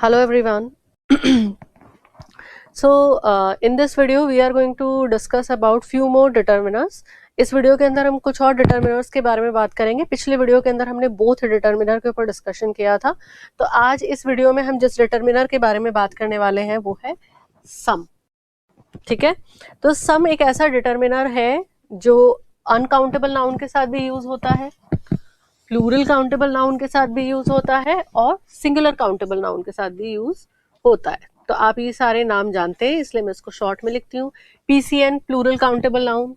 Hello everyone. In this video we are going to discuss about few more determiners. इस video के अंदर हम कुछ और डिटर्मिनर्स के बारे में बात करेंगे. पिछले वीडियो के अंदर हमने बोथ डिटर्मिनर के ऊपर डिस्कशन किया था. तो आज इस वीडियो में हम जिस डिटर्मिनर के बारे में बात करने वाले हैं वो है सम. ठीक है. तो सम एक ऐसा डिटर्मिनर है जो अनकाउंटेबल नाउन के साथ भी यूज होता है, प्लूरल काउंटेबल नाउन के साथ भी यूज होता है और सिंगुलर काउंटेबल नाउन के साथ भी यूज होता है. तो आप ये सारे नाम जानते हैं, इसलिए मैं इसको शॉर्ट में लिखती हूँ. PCN plural countable noun,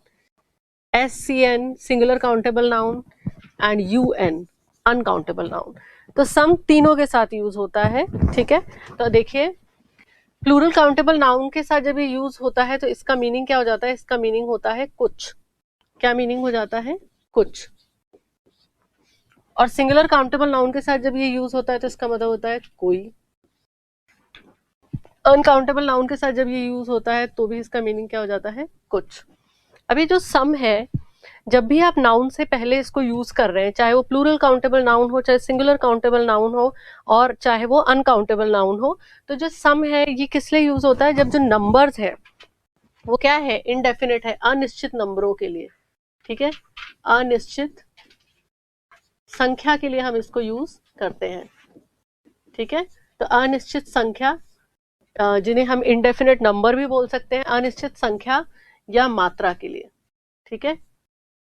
SCN singular countable noun and UN uncountable noun. तो सम तीनों के साथ यूज होता है. ठीक है. तो देखिए, प्लूरल काउंटेबल नाउन के साथ जब ये यूज होता है तो इसका मीनिंग क्या हो जाता है? इसका मीनिंग होता है कुछ. क्या मीनिंग हो जाता है? कुछ. और सिंगुलर काउंटेबल नाउन के साथ जब ये यूज होता है तो इसका मतलब होता है कोई. अनकाउंटेबल नाउन के साथ जब ये यूज होता है तो भी इसका मीनिंग क्या हो जाता है? कुछ. अभी जो सम है, जब भी आप नाउन से पहले इसको यूज कर रहे हैं, चाहे वो प्लूरल काउंटेबल नाउन हो, चाहे सिंगुलर काउंटेबल नाउन हो, और चाहे वो अनकाउंटेबल नाउन हो, तो जो सम है ये किस लिए यूज होता है? जब जो नंबर्स है वो क्या है? इनडेफिनेट है, अनिश्चित नंबरों के लिए. ठीक है. अनिश्चित संख्या के लिए हम इसको यूज करते हैं. ठीक है. तो अनिश्चित संख्या, जिन्हें हम इंडेफिनेट नंबर भी बोल सकते हैं, अनिश्चित संख्या या मात्रा के लिए. ठीक है.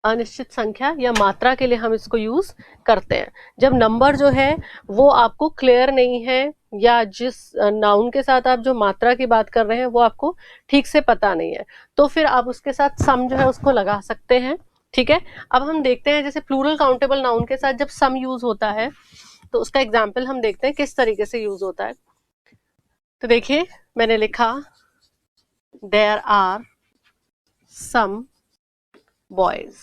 अनिश्चित संख्या या मात्रा के लिए हम इसको यूज करते हैं. जब नंबर जो है वो आपको क्लियर नहीं है, या जिस नाउन के साथ आप जो मात्रा की बात कर रहे हैं वो आपको ठीक से पता नहीं है, तो फिर आप उसके साथ सम जो है उसको लगा सकते हैं. ठीक है. अब हम देखते हैं, जैसे प्लूरल काउंटेबल नाउन के साथ जब सम यूज होता है तो उसका एग्जाम्पल हम देखते हैं किस तरीके से यूज होता है. तो देखिए, मैंने लिखा there are some boys.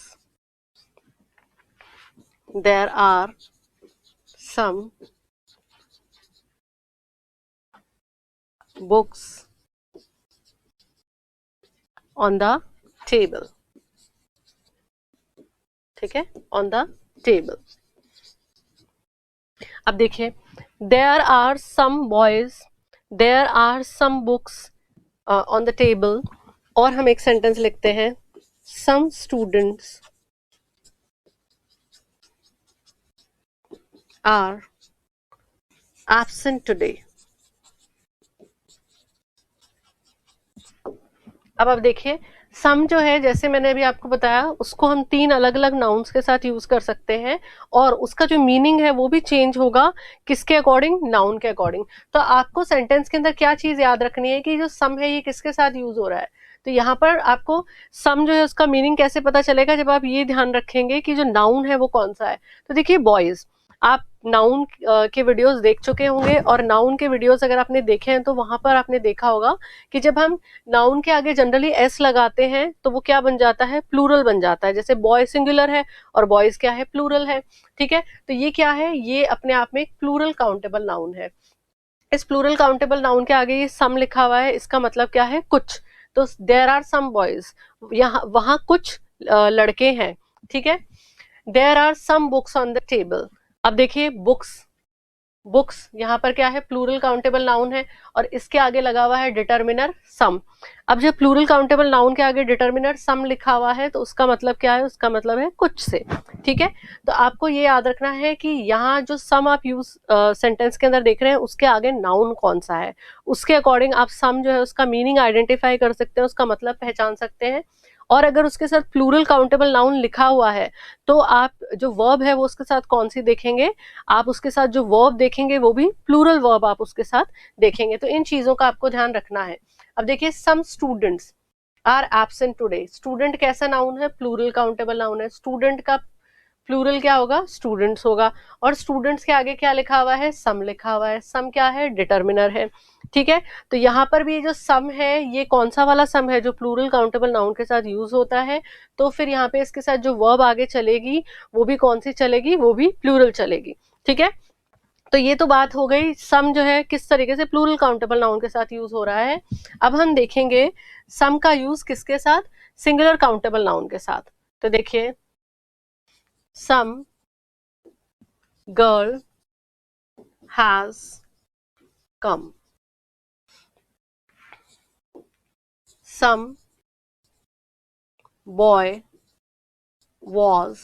There are some books on the table. ठीक है. On the table. अब देखिए, there are some boys, there are some books on the table, और हम एक सेंटेंस लिखते हैं some students are absent today. अब देखिए, सम जो है, जैसे मैंने अभी आपको बताया, उसको हम तीन अलग अलग नाउन्स के साथ यूज कर सकते हैं, और उसका जो मीनिंग है वो भी चेंज होगा. किसके अकॉर्डिंग? नाउन के अकॉर्डिंग. तो आपको सेंटेंस के अंदर क्या चीज याद रखनी है कि जो सम है ये किसके साथ यूज हो रहा है. तो यहाँ पर आपको सम जो है उसका मीनिंग कैसे पता चलेगा? जब आप ये ध्यान रखेंगे कि जो नाउन है वो कौन सा है. तो देखिए, बॉयज, आप नाउन के वीडियोस देख चुके होंगे, और नाउन के वीडियोस अगर आपने देखे हैं तो वहां पर आपने देखा होगा कि जब हम नाउन के आगे जनरली एस लगाते हैं तो वो क्या बन जाता है? प्लूरल बन जाता है. जैसे बॉय सिंगुलर है और बॉयज क्या है? प्लूरल है. ठीक है. तो ये क्या है? ये अपने आप में एक प्लूरल काउंटेबल नाउन है. इस प्लूरल काउंटेबल नाउन के आगे ये सम लिखा हुआ है, इसका मतलब क्या है? कुछ. तो देयर आर सम बॉयज, यहाँ वहां कुछ लड़के हैं. ठीक है. There are some books on the table. अब देखिए, बुक्स, बुक्स यहाँ पर क्या है? प्लूरल काउंटेबल नाउन है, और इसके आगे लगा हुआ है डिटर्मिनर सम. अब जब प्लूरल काउंटेबल नाउन के आगे डिटर्मिनर सम लिखा हुआ है तो उसका मतलब क्या है? उसका मतलब है कुछ से. ठीक है. तो आपको ये याद रखना है कि यहाँ जो सम आप यूज सेंटेंस के अंदर देख रहे हैं उसके आगे नाउन कौन सा है, उसके अकॉर्डिंग आप सम जो है उसका मीनिंग आइडेंटिफाई कर सकते हैं, उसका मतलब पहचान सकते हैं. और अगर उसके साथ प्लूरल काउंटेबल नाउन लिखा हुआ है तो आप जो वर्ब है वो उसके साथ कौन सी देखेंगे? आप उसके साथ जो वर्ब देखेंगे वो भी प्लूरल वर्ब आप उसके साथ देखेंगे. तो इन चीजों का आपको ध्यान रखना है. अब देखिए, some students are absent today. Student कैसा नाउन है? प्लूरल काउंटेबल नाउन है. स्टूडेंट का प्लूरल क्या होगा? स्टूडेंट्स होगा. और स्टूडेंट्स के आगे क्या लिखा हुआ है? सम लिखा हुआ है. सम क्या है? डिटर्मिनर है. ठीक है. तो यहाँ पर भी जो सम है ये कौन सा वाला सम है? जो प्लूरल काउंटेबल नाउन के साथ यूज होता है. तो फिर यहाँ पे इसके साथ जो वर्ब आगे चलेगी वो भी कौन सी चलेगी? वो भी प्लूरल चलेगी. ठीक है. तो ये तो बात हो गई सम जो है किस तरीके से प्लूरल काउंटेबल नाउन के साथ यूज हो रहा है. अब हम देखेंगे सम का यूज किसके साथ? सिंगुलर काउंटेबल नाउन के साथ. तो देखिए, some girl has come, some boy was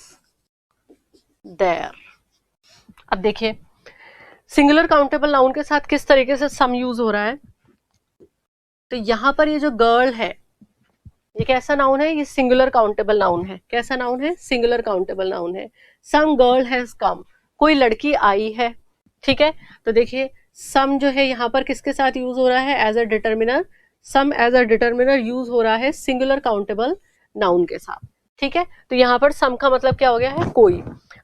there। अब देखिए सिंगुलर काउंटेबल नाउन के साथ किस तरीके से सम यूज हो रहा है। तो यहां पर ये जो गर्ल है ये कैसा नाउन है, ये सिंगुलर काउंटेबल नाउन है। कैसा नाउन है, सिंगुलर काउंटेबल नाउन है। सम गर्ल हैज कम, कोई लड़की आई है, ठीक है। तो देखिए सम जो है यहाँ पर किसके साथ यूज हो रहा है, as a determiner. Some as a determiner use हो रहा है सिंगुलर काउंटेबल नाउन के साथ, ठीक है। तो यहाँ पर सम का मतलब क्या हो गया है, कोई।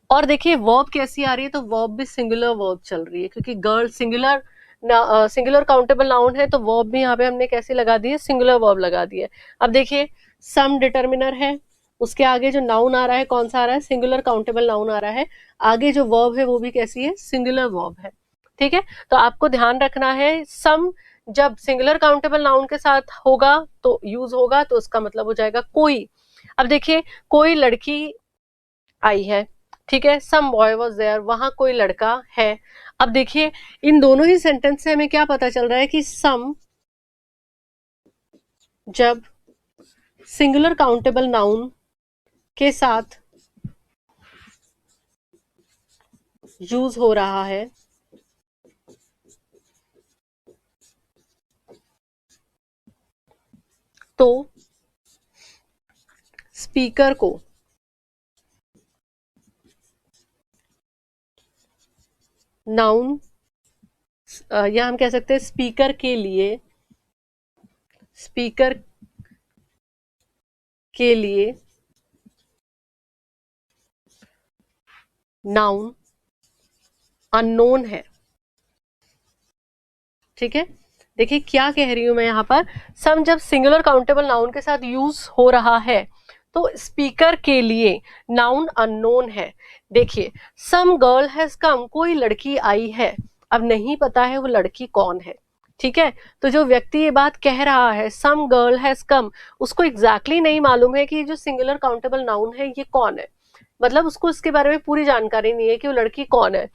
और देखिए वर्ब कैसी आ रही है, तो वर्ब भी सिंगुलर वर्ब चल रही है, क्योंकि girl singular singular countable noun है, तो वर्ब भी यहाँ पे हमने कैसे लगा दी है, सिंगुलर वर्ब लगा दी है। अब देखिए सम डिटर्मिनर है, उसके आगे जो नाउन आ रहा है कौन सा आ रहा है, सिंगुलर काउंटेबल नाउन आ रहा है। आगे जो वर्ब है वो भी कैसी है, सिंगुलर वर्ब है, ठीक है। तो आपको ध्यान रखना है सम जब सिंगुलर काउंटेबल नाउन के साथ होगा तो यूज होगा, तो उसका मतलब हो जाएगा कोई। अब देखिए कोई लड़की आई है, ठीक है। सम बॉय वॉज देयर, वहां कोई लड़का है। अब देखिए इन दोनों ही सेंटेंस से हमें क्या पता चल रहा है कि सम जब सिंगुलर काउंटेबल नाउन के साथ यूज हो रहा है तो स्पीकर को नाउन, या हम कह सकते हैं स्पीकर के लिए, स्पीकर के लिए नाउन अननोन है, ठीक है। देखिए क्या कह रही हूं मैं यहाँ पर, सम जब सिंगुलर काउंटेबल नाउन के साथ यूज हो रहा है तो स्पीकर के लिए नाउन अननोन है। देखिए सम गर्ल हैज कम, कोई लड़की आई है, अब नहीं पता है वो लड़की कौन है, ठीक है। तो जो व्यक्ति ये बात कह रहा है सम गर्ल हैज कम, उसको एग्जैक्टली नहीं मालूम है कि जो सिंगुलर काउंटेबल नाउन है ये कौन है, मतलब उसको इसके बारे में पूरी जानकारी नहीं है कि वो लड़की कौन है।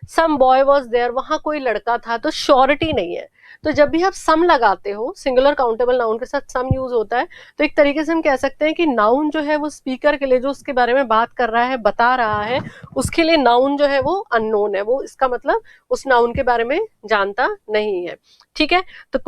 सम बॉय वॉज देयर, वहां कोई लड़का था, तो श्योरिटी नहीं है। तो जब भी आप सम लगाते हो, सिंगुलर काउंटेबल नाउन के साथ सम यूज होता है, तो एक तरीके से हम कह सकते हैं कि नाउन जो है वो स्पीकर के लिए जो उसके बारे में बात कर रहा है, बता रहा है, उसके लिए नाउन जो है वो अननोन है, वो इसका मतलब उस नाउन के बारे में जानता नहीं है, ठीक है। तो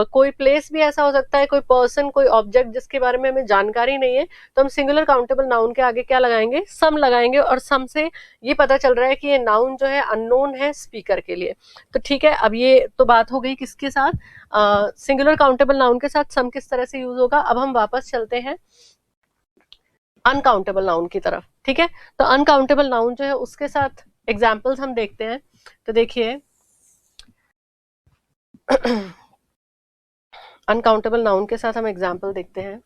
कोई प्लेस भी ऐसा हो सकता है, कोई पर्सन, कोई ऑब्जेक्ट जिसके बारे में हमें जानकारी नहीं है, तो हम सिंगुलर काउंटेबल नाउन के आगे क्या लगाएंगे, सम लगाएंगे, और सम से ये पता चल रहा है कि ये नाउन जो है अननोन है स्पीकर के लिए। तो ठीक है, अब ये तो बात हो गई किसके साथ, सिंगुलर काउंटेबल नाउन के साथ सम किस तरह से यूज होगा। अब हम वापस चलते हैं अनकाउंटेबल नाउन की तरफ, ठीक है। तो अनकाउंटेबल नाउन जो है उसके साथ एग्जाम्पल्स हम देखते हैं। तो देखिए अनकाउंटेबल नाउन के साथ हम एग्जाम्पल देखते हैं।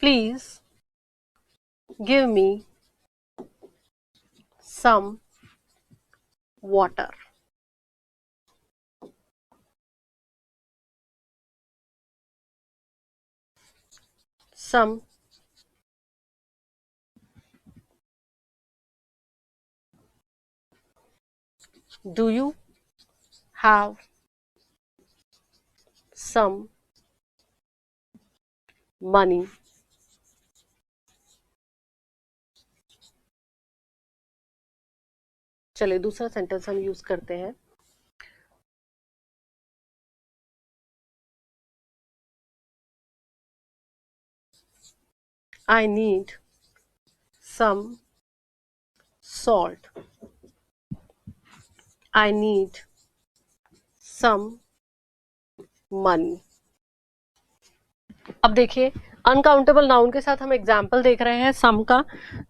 Please give me some water. Some do you have some money? चलिए दूसरा सेंटेंस हम यूज करते हैं। I need some salt. I need some money. अब देखिए अनकाउंटेबल नाउन के साथ हम एग्जाम्पल देख रहे हैं सम का।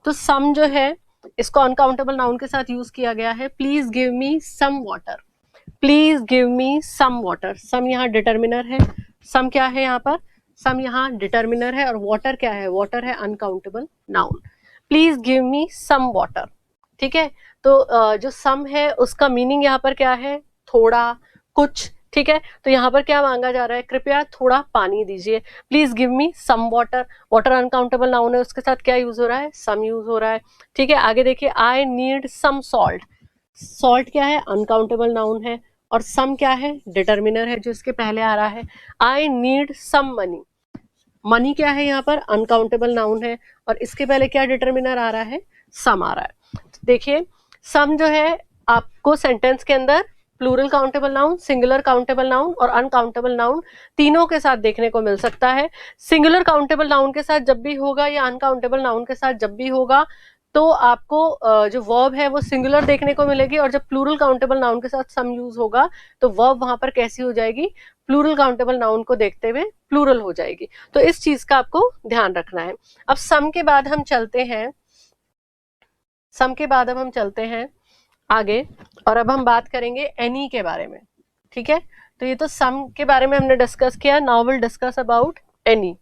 तो सम जो है इसको अनकाउंटेबल नाउन के साथ यूज किया गया है। Please give me some water, please give me some water. Some यहाँ डिटर्मिनर है, सम क्या है यहाँ पर, सम यहाँ डिटर्मिनर है, और वाटर क्या है, वाटर है uncountable noun. Please give me some water, ठीक है। तो जो सम है उसका मीनिंग यहाँ पर क्या है, थोड़ा, कुछ, ठीक है। तो यहाँ पर क्या मांगा जा रहा है, कृपया थोड़ा पानी दीजिए। Please give me some water, water uncountable noun है, उसके साथ क्या यूज हो रहा है, सम यूज हो रहा है, ठीक है। आगे देखिए I need some salt, salt क्या है, अनकाउंटेबल नाउन है, और सम क्या है, डिटर्मिनर है जो इसके पहले आ रहा है। I need some money, money क्या है यहाँ पर, अनकाउंटेबल नाउन है, और इसके पहले क्या डिटर्मिनर आ रहा है, सम आ रहा है। तो देखिए सम जो है आपको सेंटेंस के अंदर plural countable noun, singular countable noun और अनकाउंटेबल नाउन तीनों के साथ देखने को मिल सकता है। सिंगुलर काउंटेबल नाउन के साथ जब भी होगा या अनकाउंटेबल नाउन के साथ जब भी होगा तो आपको जो वर्ब है वो सिंगुलर देखने को मिलेगी, और जब प्लूरल काउंटेबल नाउन के साथ सम यूज होगा तो वर्ब वहां पर कैसी हो जाएगी, प्लूरल काउंटेबल नाउन को देखते हुए प्लूरल हो जाएगी। तो इस चीज का आपको ध्यान रखना है। अब सम के बाद हम चलते हैं, सम के बाद अब हम चलते हैं आगे, और अब हम बात करेंगे एनी के बारे में। ठीक है, तो ये तो सम के बारे में हमने डिस्कस किया, now will discuss about any.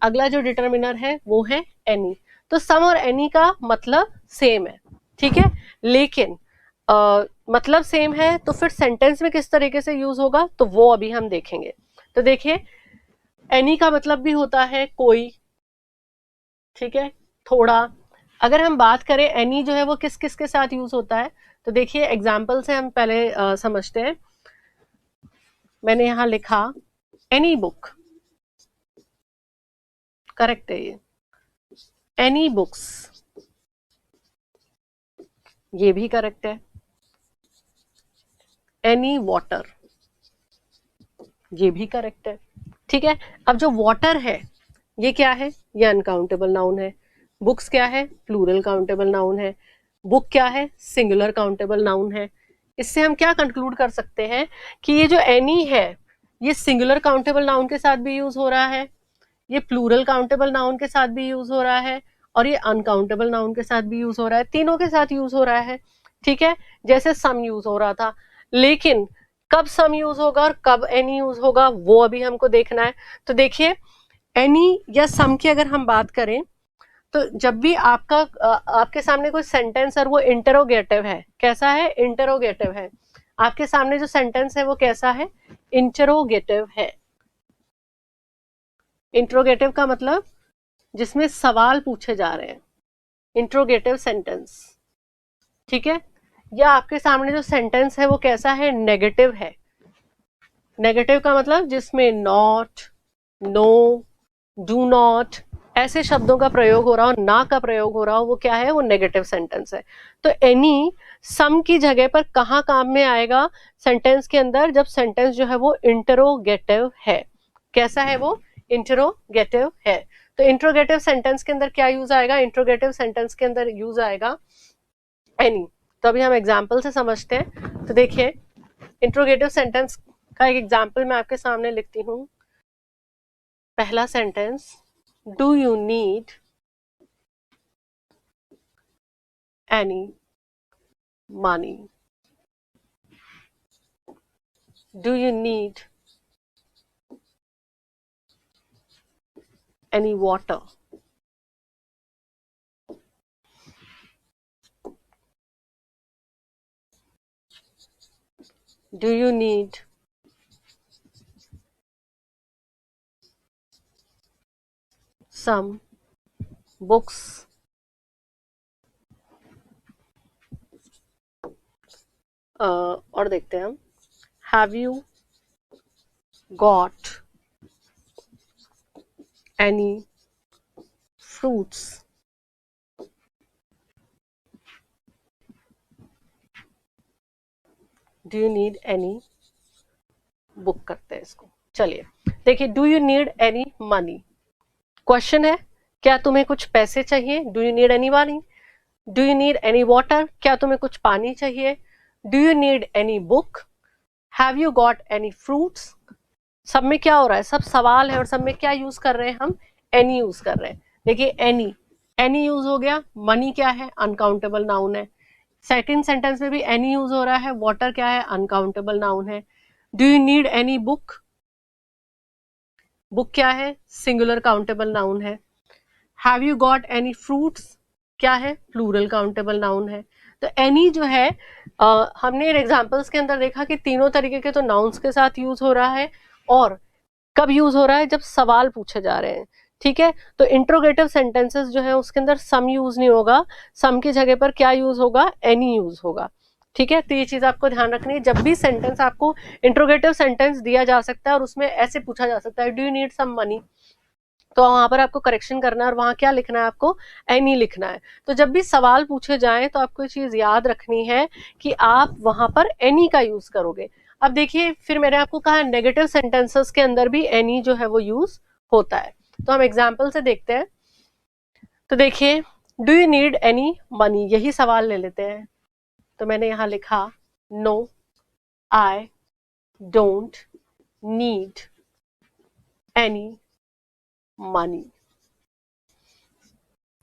अगला जो डिटर्मिनर है वो है एनी। तो सम और एनी का मतलब सेम है, ठीक है, लेकिन मतलब सेम है तो फिर सेंटेंस में किस तरीके से यूज होगा तो वो अभी हम देखेंगे। तो देखिए एनी का मतलब भी होता है कोई, ठीक है, थोड़ा। अगर हम बात करें एनी जो है वो किस किस के साथ यूज होता है, तो देखिए एग्जाम्पल से हम पहले समझते हैं। मैंने यहां लिखा एनी बुक, करेक्ट है ये, एनी बुक्स, ये भी करेक्ट है, एनी वाटर, ये भी करेक्ट है। ठीक है, अब जो वाटर है ये क्या है, ये अनकाउंटेबल नाउन है। बुक्स क्या है, प्लूरल काउंटेबल नाउन है। बुक क्या है, सिंगुलर काउंटेबल नाउन है। इससे हम क्या कंक्लूड कर सकते हैं कि ये जो एनी है ये सिंगुलर काउंटेबल नाउन के साथ भी यूज हो रहा है, ये प्लूरल काउंटेबल नाउन के साथ भी यूज हो रहा है, और ये अनकाउंटेबल नाउन के साथ भी यूज हो रहा है, तीनों के साथ यूज हो रहा है। ठीक है, जैसे सम यूज हो रहा था, लेकिन कब सम यूज होगा और कब एनी यूज होगा वो अभी हमको देखना है। तो देखिए एनी या सम की अगर हम बात करें तो जब भी आपके सामने कोई सेंटेंस और वो इंटरोगेटिव है, कैसा है, इंटरोगेटिव है, आपके सामने जो सेंटेंस है वो कैसा है, इंटरोगेटिव है। इंटरोगेटिव का मतलब जिसमें सवाल पूछे जा रहे हैं, इंटरोगेटिव सेंटेंस। ठीक है, या आपके सामने जो सेंटेंस है वो कैसा है, नेगेटिव है। नेगेटिव का मतलब जिसमें नॉट, नो, डू नॉट ऐसे शब्दों का प्रयोग हो रहा हो, ना का प्रयोग हो रहा हो, वो क्या है, वो नेगेटिव सेंटेंस है। तो एनी सम की जगह पर कहाँ काम में आएगा सेंटेंस के अंदर, जब सेंटेंस जो है वो इंटरोगेटिव है। कैसा है वो, इंटरोगेटिव है। तो इंटरोगेटिव सेंटेंस के अंदर क्या यूज आएगा, इंटरोगेटिव सेंटेंस के अंदर यूज आएगा एनी। तो अभी हम एग्जाम्पल से समझते हैं। तो देखिए इंटरोगेटिव सेंटेंस का एक एग्जाम्पल मैं आपके सामने लिखती हूँ। पहला sentence, do you need any money, do you need any water, do you need some books, और देखते हैं हम, have you got any fruits, do you need any book करते हैं इसको। चलिए देखिए, do you need any money, question है, क्या तुम्हें कुछ पैसे चाहिए, do you need any money. Do you need any water, क्या तुम्हें कुछ पानी चाहिए। Do you need any book, have you got any fruits. सब में क्या हो रहा है, सब सवाल है और सब में क्या यूज कर रहे हैं हम, एनी यूज कर रहे हैं। देखिए एनी, एनी यूज हो गया। मनी क्या है, अनकाउंटेबल नाउन है। सेकंड सेंटेंस में भी एनी यूज हो रहा है। वाटर क्या है, अनकाउंटेबल नाउन है। Do you need any book, book क्या है, सिंगुलर काउंटेबल नाउन है। Have you got any fruits क्या है, प्लूरल काउंटेबल नाउन है। तो एनी जो है हमने एग्जांपल्स के अंदर देखा कि तीनों तरीके के तो नाउन्स के साथ यूज हो रहा है, और कब यूज हो रहा है, जब सवाल पूछे जा रहे हैं। ठीक है, तो इंट्रोगेटिव सेंटेंसेस जो है उसके अंदर सम यूज नहीं होगा, सम की जगह पर क्या यूज होगा, एनी यूज होगा। ठीक है, तो ये चीज आपको ध्यान रखनी है। जब भी सेंटेंस आपको इंट्रोगेटिव सेंटेंस दिया जा सकता है और उसमें ऐसे पूछा जा सकता है do you need some money, तो वहां पर आपको करेक्शन करना है और वहां क्या लिखना है, आपको एनी लिखना है। तो जब भी सवाल पूछे जाएं तो आपको ये चीज याद रखनी है कि आप वहां पर एनी का यूज करोगे। अब देखिए, फिर मैंने आपको कहा नेगेटिव सेंटेंसेस के अंदर भी एनी जो है वो यूज होता है। तो हम एग्जाम्पल से देखते हैं। तो देखिए, do you need any money, यही सवाल ले लेते हैं। तो मैंने यहां लिखा no I don't need any money.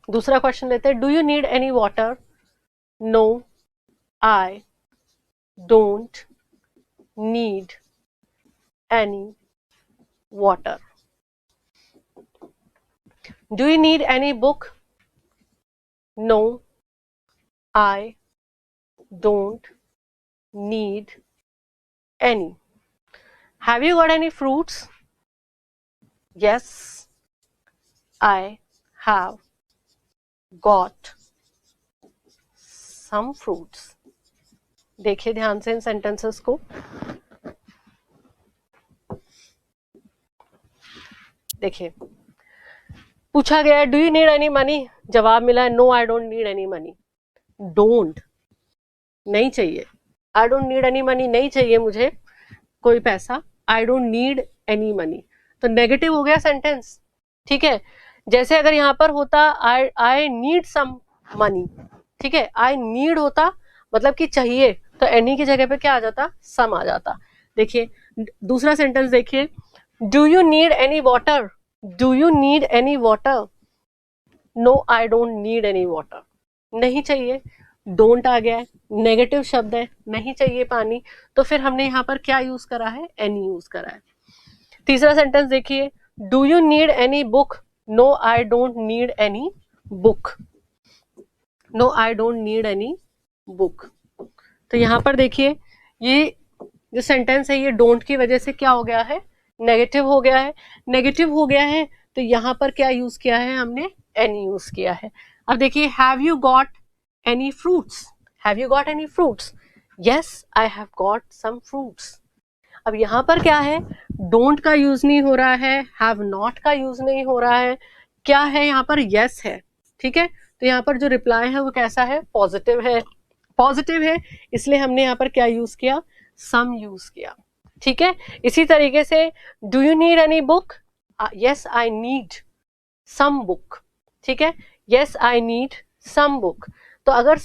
दूसरा क्वेश्चन लेते हैं, do you need any water, no I don't need any water. Do you need any book, no I don't need any. Have you got any fruits, yes I have got some fruits. देखिए ध्यान से इन sentences को। देखिए, पूछा गया है do you need any money, जवाब मिला है no I don't need any money. Don't नहीं चाहिए, I don't need any money नहीं चाहिए मुझे कोई पैसा, I don't need any money, तो नेगेटिव हो गया सेंटेंस। ठीक है, जैसे अगर यहाँ पर होता आई नीड सम मनी, ठीक है, आई नीड होता मतलब कि चाहिए, तो एनी की जगह पे क्या आ जाता, सम आ जाता। देखिए दूसरा सेंटेंस देखिए, do you need any water, do you need any water, no I don't need any water, नहीं चाहिए, डोंट आ गया है, नेगेटिव शब्द है, नहीं चाहिए पानी, तो फिर हमने यहाँ पर क्या यूज करा है, एनी यूज करा है। तीसरा सेंटेंस देखिए, do you need any book, no I don't need any book, no I don't need any book. तो यहाँ पर देखिए, ये जो सेंटेंस है ये डोंट की वजह से क्या हो गया है, नेगेटिव हो गया है। नेगेटिव हो गया है तो यहाँ पर क्या यूज किया है हमने, एनी यूज किया है। अब देखिए, have you got any fruits, have you got any fruits, yes I have got some fruits. अब यहाँ पर क्या है, डोंट का यूज नहीं हो रहा है, हैव नॉट का यूज नहीं हो रहा है, क्या है यहाँ पर, यस है। ठीक है, तो यहाँ पर जो रिप्लाई है वो कैसा है, पॉजिटिव है, पॉजिटिव है, इसलिए हमने यहाँ पर क्या यूज किया, सम यूज किया। ठीक है, इसी तरीके से do you need any book, yes I need some book. ठीक है, yes I need some book. तो अगर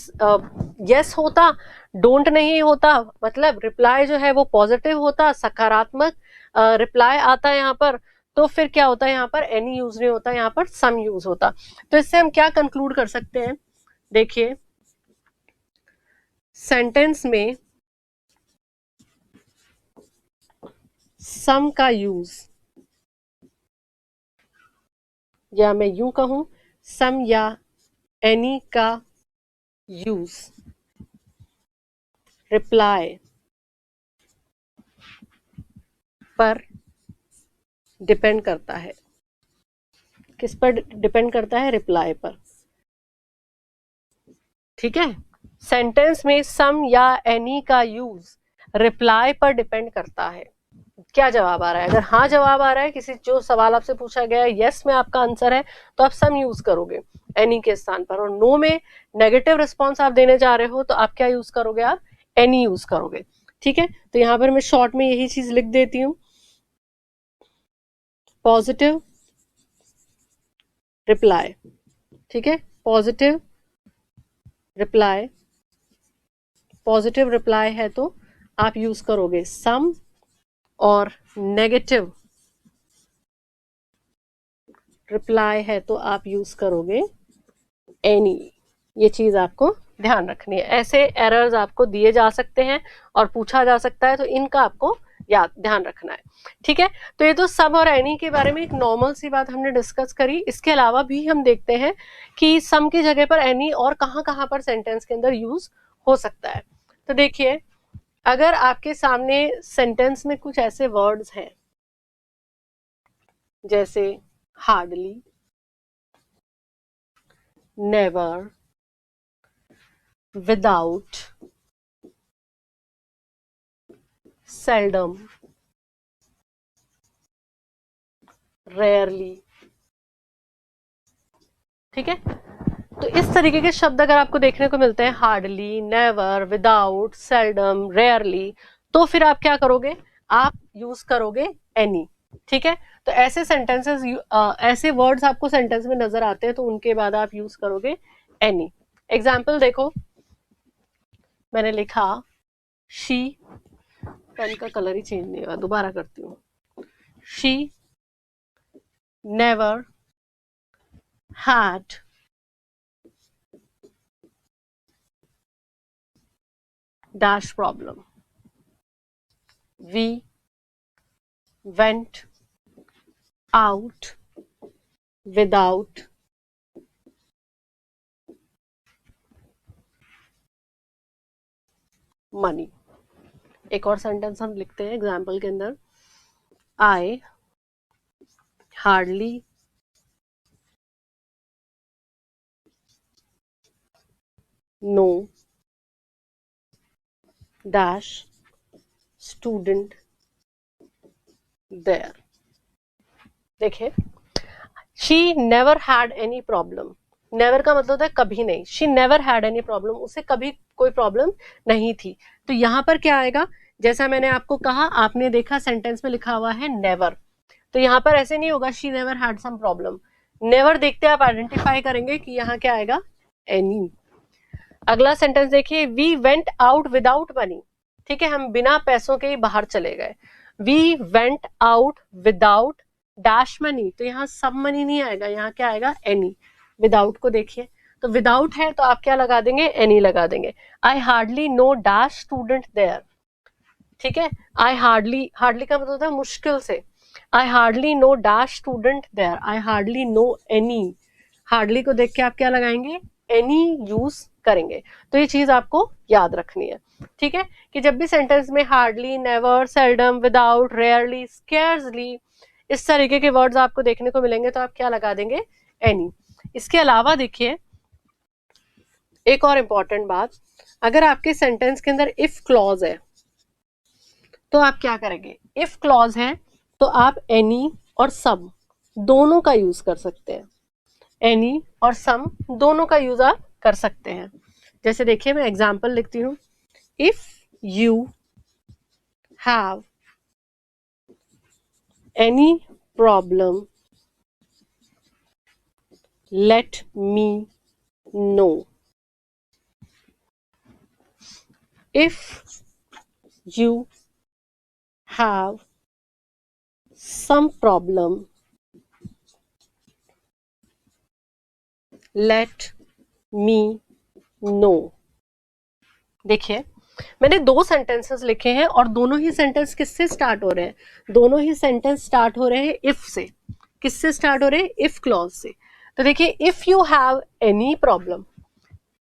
यस होता, डोंट नहीं होता, मतलब रिप्लाई जो है वो पॉजिटिव होता, सकारात्मक रिप्लाई आता है यहाँ पर, तो फिर क्या होता है, यहाँ पर एनी यूज नहीं होता, यहाँ पर सम यूज होता। तो इससे हम क्या कंक्लूड कर सकते हैं, देखिए सेंटेंस में सम का यूज, या मैं यूं कहूं, सम या एनी का यूज रिप्लाई पर डिपेंड करता है। किस पर डिपेंड करता है, रिप्लाई पर। ठीक है, सेंटेंस में सम या एनी का यूज रिप्लाई पर डिपेंड करता है। क्या जवाब आ रहा है, अगर हाँ जवाब आ रहा है, किसी जो सवाल आपसे पूछा गया है यस में आपका आंसर है, तो आप सम यूज करोगे एनी के स्थान पर, और नो में नेगेटिव रिस्पॉन्स आप देने जा रहे हो तो आप क्या यूज करोगे, आप एनी यूज करोगे। ठीक है, तो यहाँ पर मैं शॉर्ट में यही चीज लिख देती हूँ, पॉजिटिव रिप्लाई। ठीक है, पॉजिटिव रिप्लाई, पॉजिटिव रिप्लाई है तो आप यूज करोगे सम, और नेगेटिव रिप्लाई है तो आप यूज करोगे एनी। ये चीज आपको ध्यान रखनी है। ऐसे एरर्स आपको दिए जा सकते हैं और पूछा जा सकता है, तो इनका आपको याद ध्यान रखना है। ठीक है, तो ये तो सम और एनी के बारे में एक नॉर्मल सी बात हमने डिस्कस करी। इसके अलावा भी हम देखते हैं कि सम की जगह पर एनी और कहाँ कहाँ पर सेंटेंस के अंदर यूज हो सकता है। तो देखिए, अगर आपके सामने सेंटेंस में कुछ ऐसे वर्ड्स हैं जैसे hardly, never, without, seldom, rarely। ठीक है, तो इस तरीके के शब्द अगर आपको देखने को मिलते हैं, hardly, never, without, seldom, rarely, तो फिर आप क्या करोगे, आप यूज करोगे एनी। ठीक है, तो ऐसे सेंटेंसेस, ऐसे वर्ड्स आपको सेंटेंस में नजर आते हैं तो उनके बाद आप यूज करोगे एनी। एग्जाम्पल देखो, मैंने लिखा शी, पेन का कलर ही चेंज नहीं हुआ, दोबारा करती हूँ। She never had dash problem, we went out without money। एक और सेंटेंस हम लिखते हैं एग्जाम्पल के अंदर, I hardly know dash student there। देखिए, she never had any problem, never का मतलब होता है कभी नहीं, she never had any problem, उसे कभी कोई प्रॉब्लम नहीं थी। तो यहाँ पर क्या आएगा, जैसा मैंने आपको कहा, आपने देखा सेंटेंस में लिखा हुआ है नेवर, तो यहाँ पर ऐसे नहीं होगा she never had some problem, never देखते आप आइडेंटिफाई करेंगे कि यहाँ क्या आएगा, एनी। अगला सेंटेंस देखिए, we went out without money. ठीक है, हम बिना पैसों के ही बाहर चले गए। We went out without dash money, तो यहाँ सब मनी नहीं आएगा, यहाँ क्या आएगा, एनी। विदाउट को देखिए, तो विदाउट है तो आप क्या लगा देंगे, एनी लगा देंगे। I hardly know dash student there. ठीक है, आई हार्डली, हार्डली का मतलब होता है मुश्किल से। I hardly know dash student there, I hardly know any. Hardly को देख के आप क्या लगाएंगे, एनी यूज करेंगे। तो ये चीज आपको याद रखनी है। ठीक है, कि जब भी सेंटेंस में hardly, never, seldom, without, rarely, scarcely, इस तरीके के वर्ड्स आपको देखने को मिलेंगे तो आप क्या लगा देंगे, एनी। इसके अलावा देखिए एक और इंपॉर्टेंट बात, अगर आपके सेंटेंस के अंदर इफ क्लॉज है तो आप क्या करेंगे, इफ क्लॉज है तो आप एनी और सम दोनों का यूज कर सकते हैं, एनी और सम दोनों का यूज आप कर सकते हैं। जैसे देखिए मैं एग्जांपल लिखती हूँ, if you have any problem let me know, if you have some problem let me know। देखिए मैंने दो सेंटेंसेस लिखे हैं और दोनों ही सेंटेंस किससे स्टार्ट हो रहे हैं, दोनों ही सेंटेंस स्टार्ट हो रहे हैं इफ से। किससे स्टार्ट हो रहे हैं, इफ क्लॉज से। तो देखिए, if you have any problem,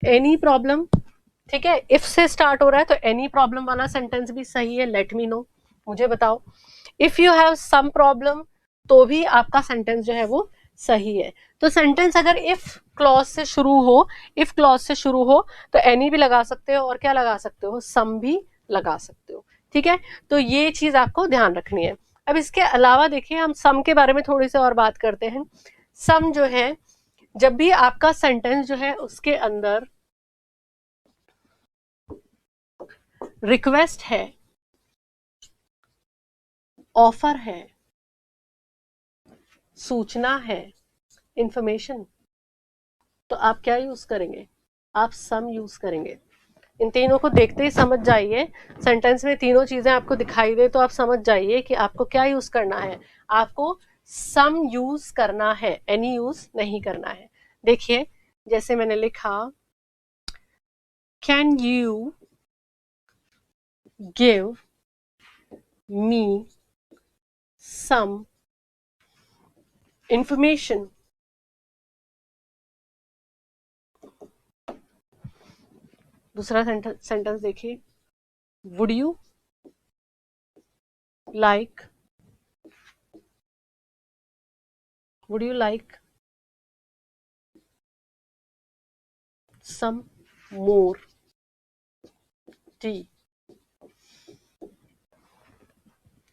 any problem, ठीक है, इफ से स्टार्ट हो रहा है तो एनी प्रॉब्लम वाला सेंटेंस भी सही है, लेट मी नो, मुझे बताओ। If you have some problem, तो भी आपका सेंटेंस जो है वो सही है। तो सेंटेंस अगर इफ क्लॉज से शुरू हो, इफ क्लॉज से शुरू हो तो एनी भी लगा सकते हो और क्या लगा सकते हो, सम भी लगा सकते हो। ठीक है, तो ये चीज आपको ध्यान रखनी है। अब इसके अलावा देखिए हम सम के बारे में थोड़ी सी और बात करते हैं। सम जो है, जब भी आपका सेंटेंस जो है उसके अंदर रिक्वेस्ट है, ऑफर है, सूचना है, इंफॉर्मेशन, तो आप क्या यूज करेंगे, आप सम यूज करेंगे। इन तीनों को देखते ही समझ जाइए, सेंटेंस में तीनों चीजें आपको दिखाई दे तो आप समझ जाइए कि आपको क्या यूज करना है, आपको सम यूज करना है, एनी यूज नहीं करना है। देखिए जैसे मैंने लिखा, can you give me some information. दूसरा सेंटेंस देखिए, would you like, would you like some more tea।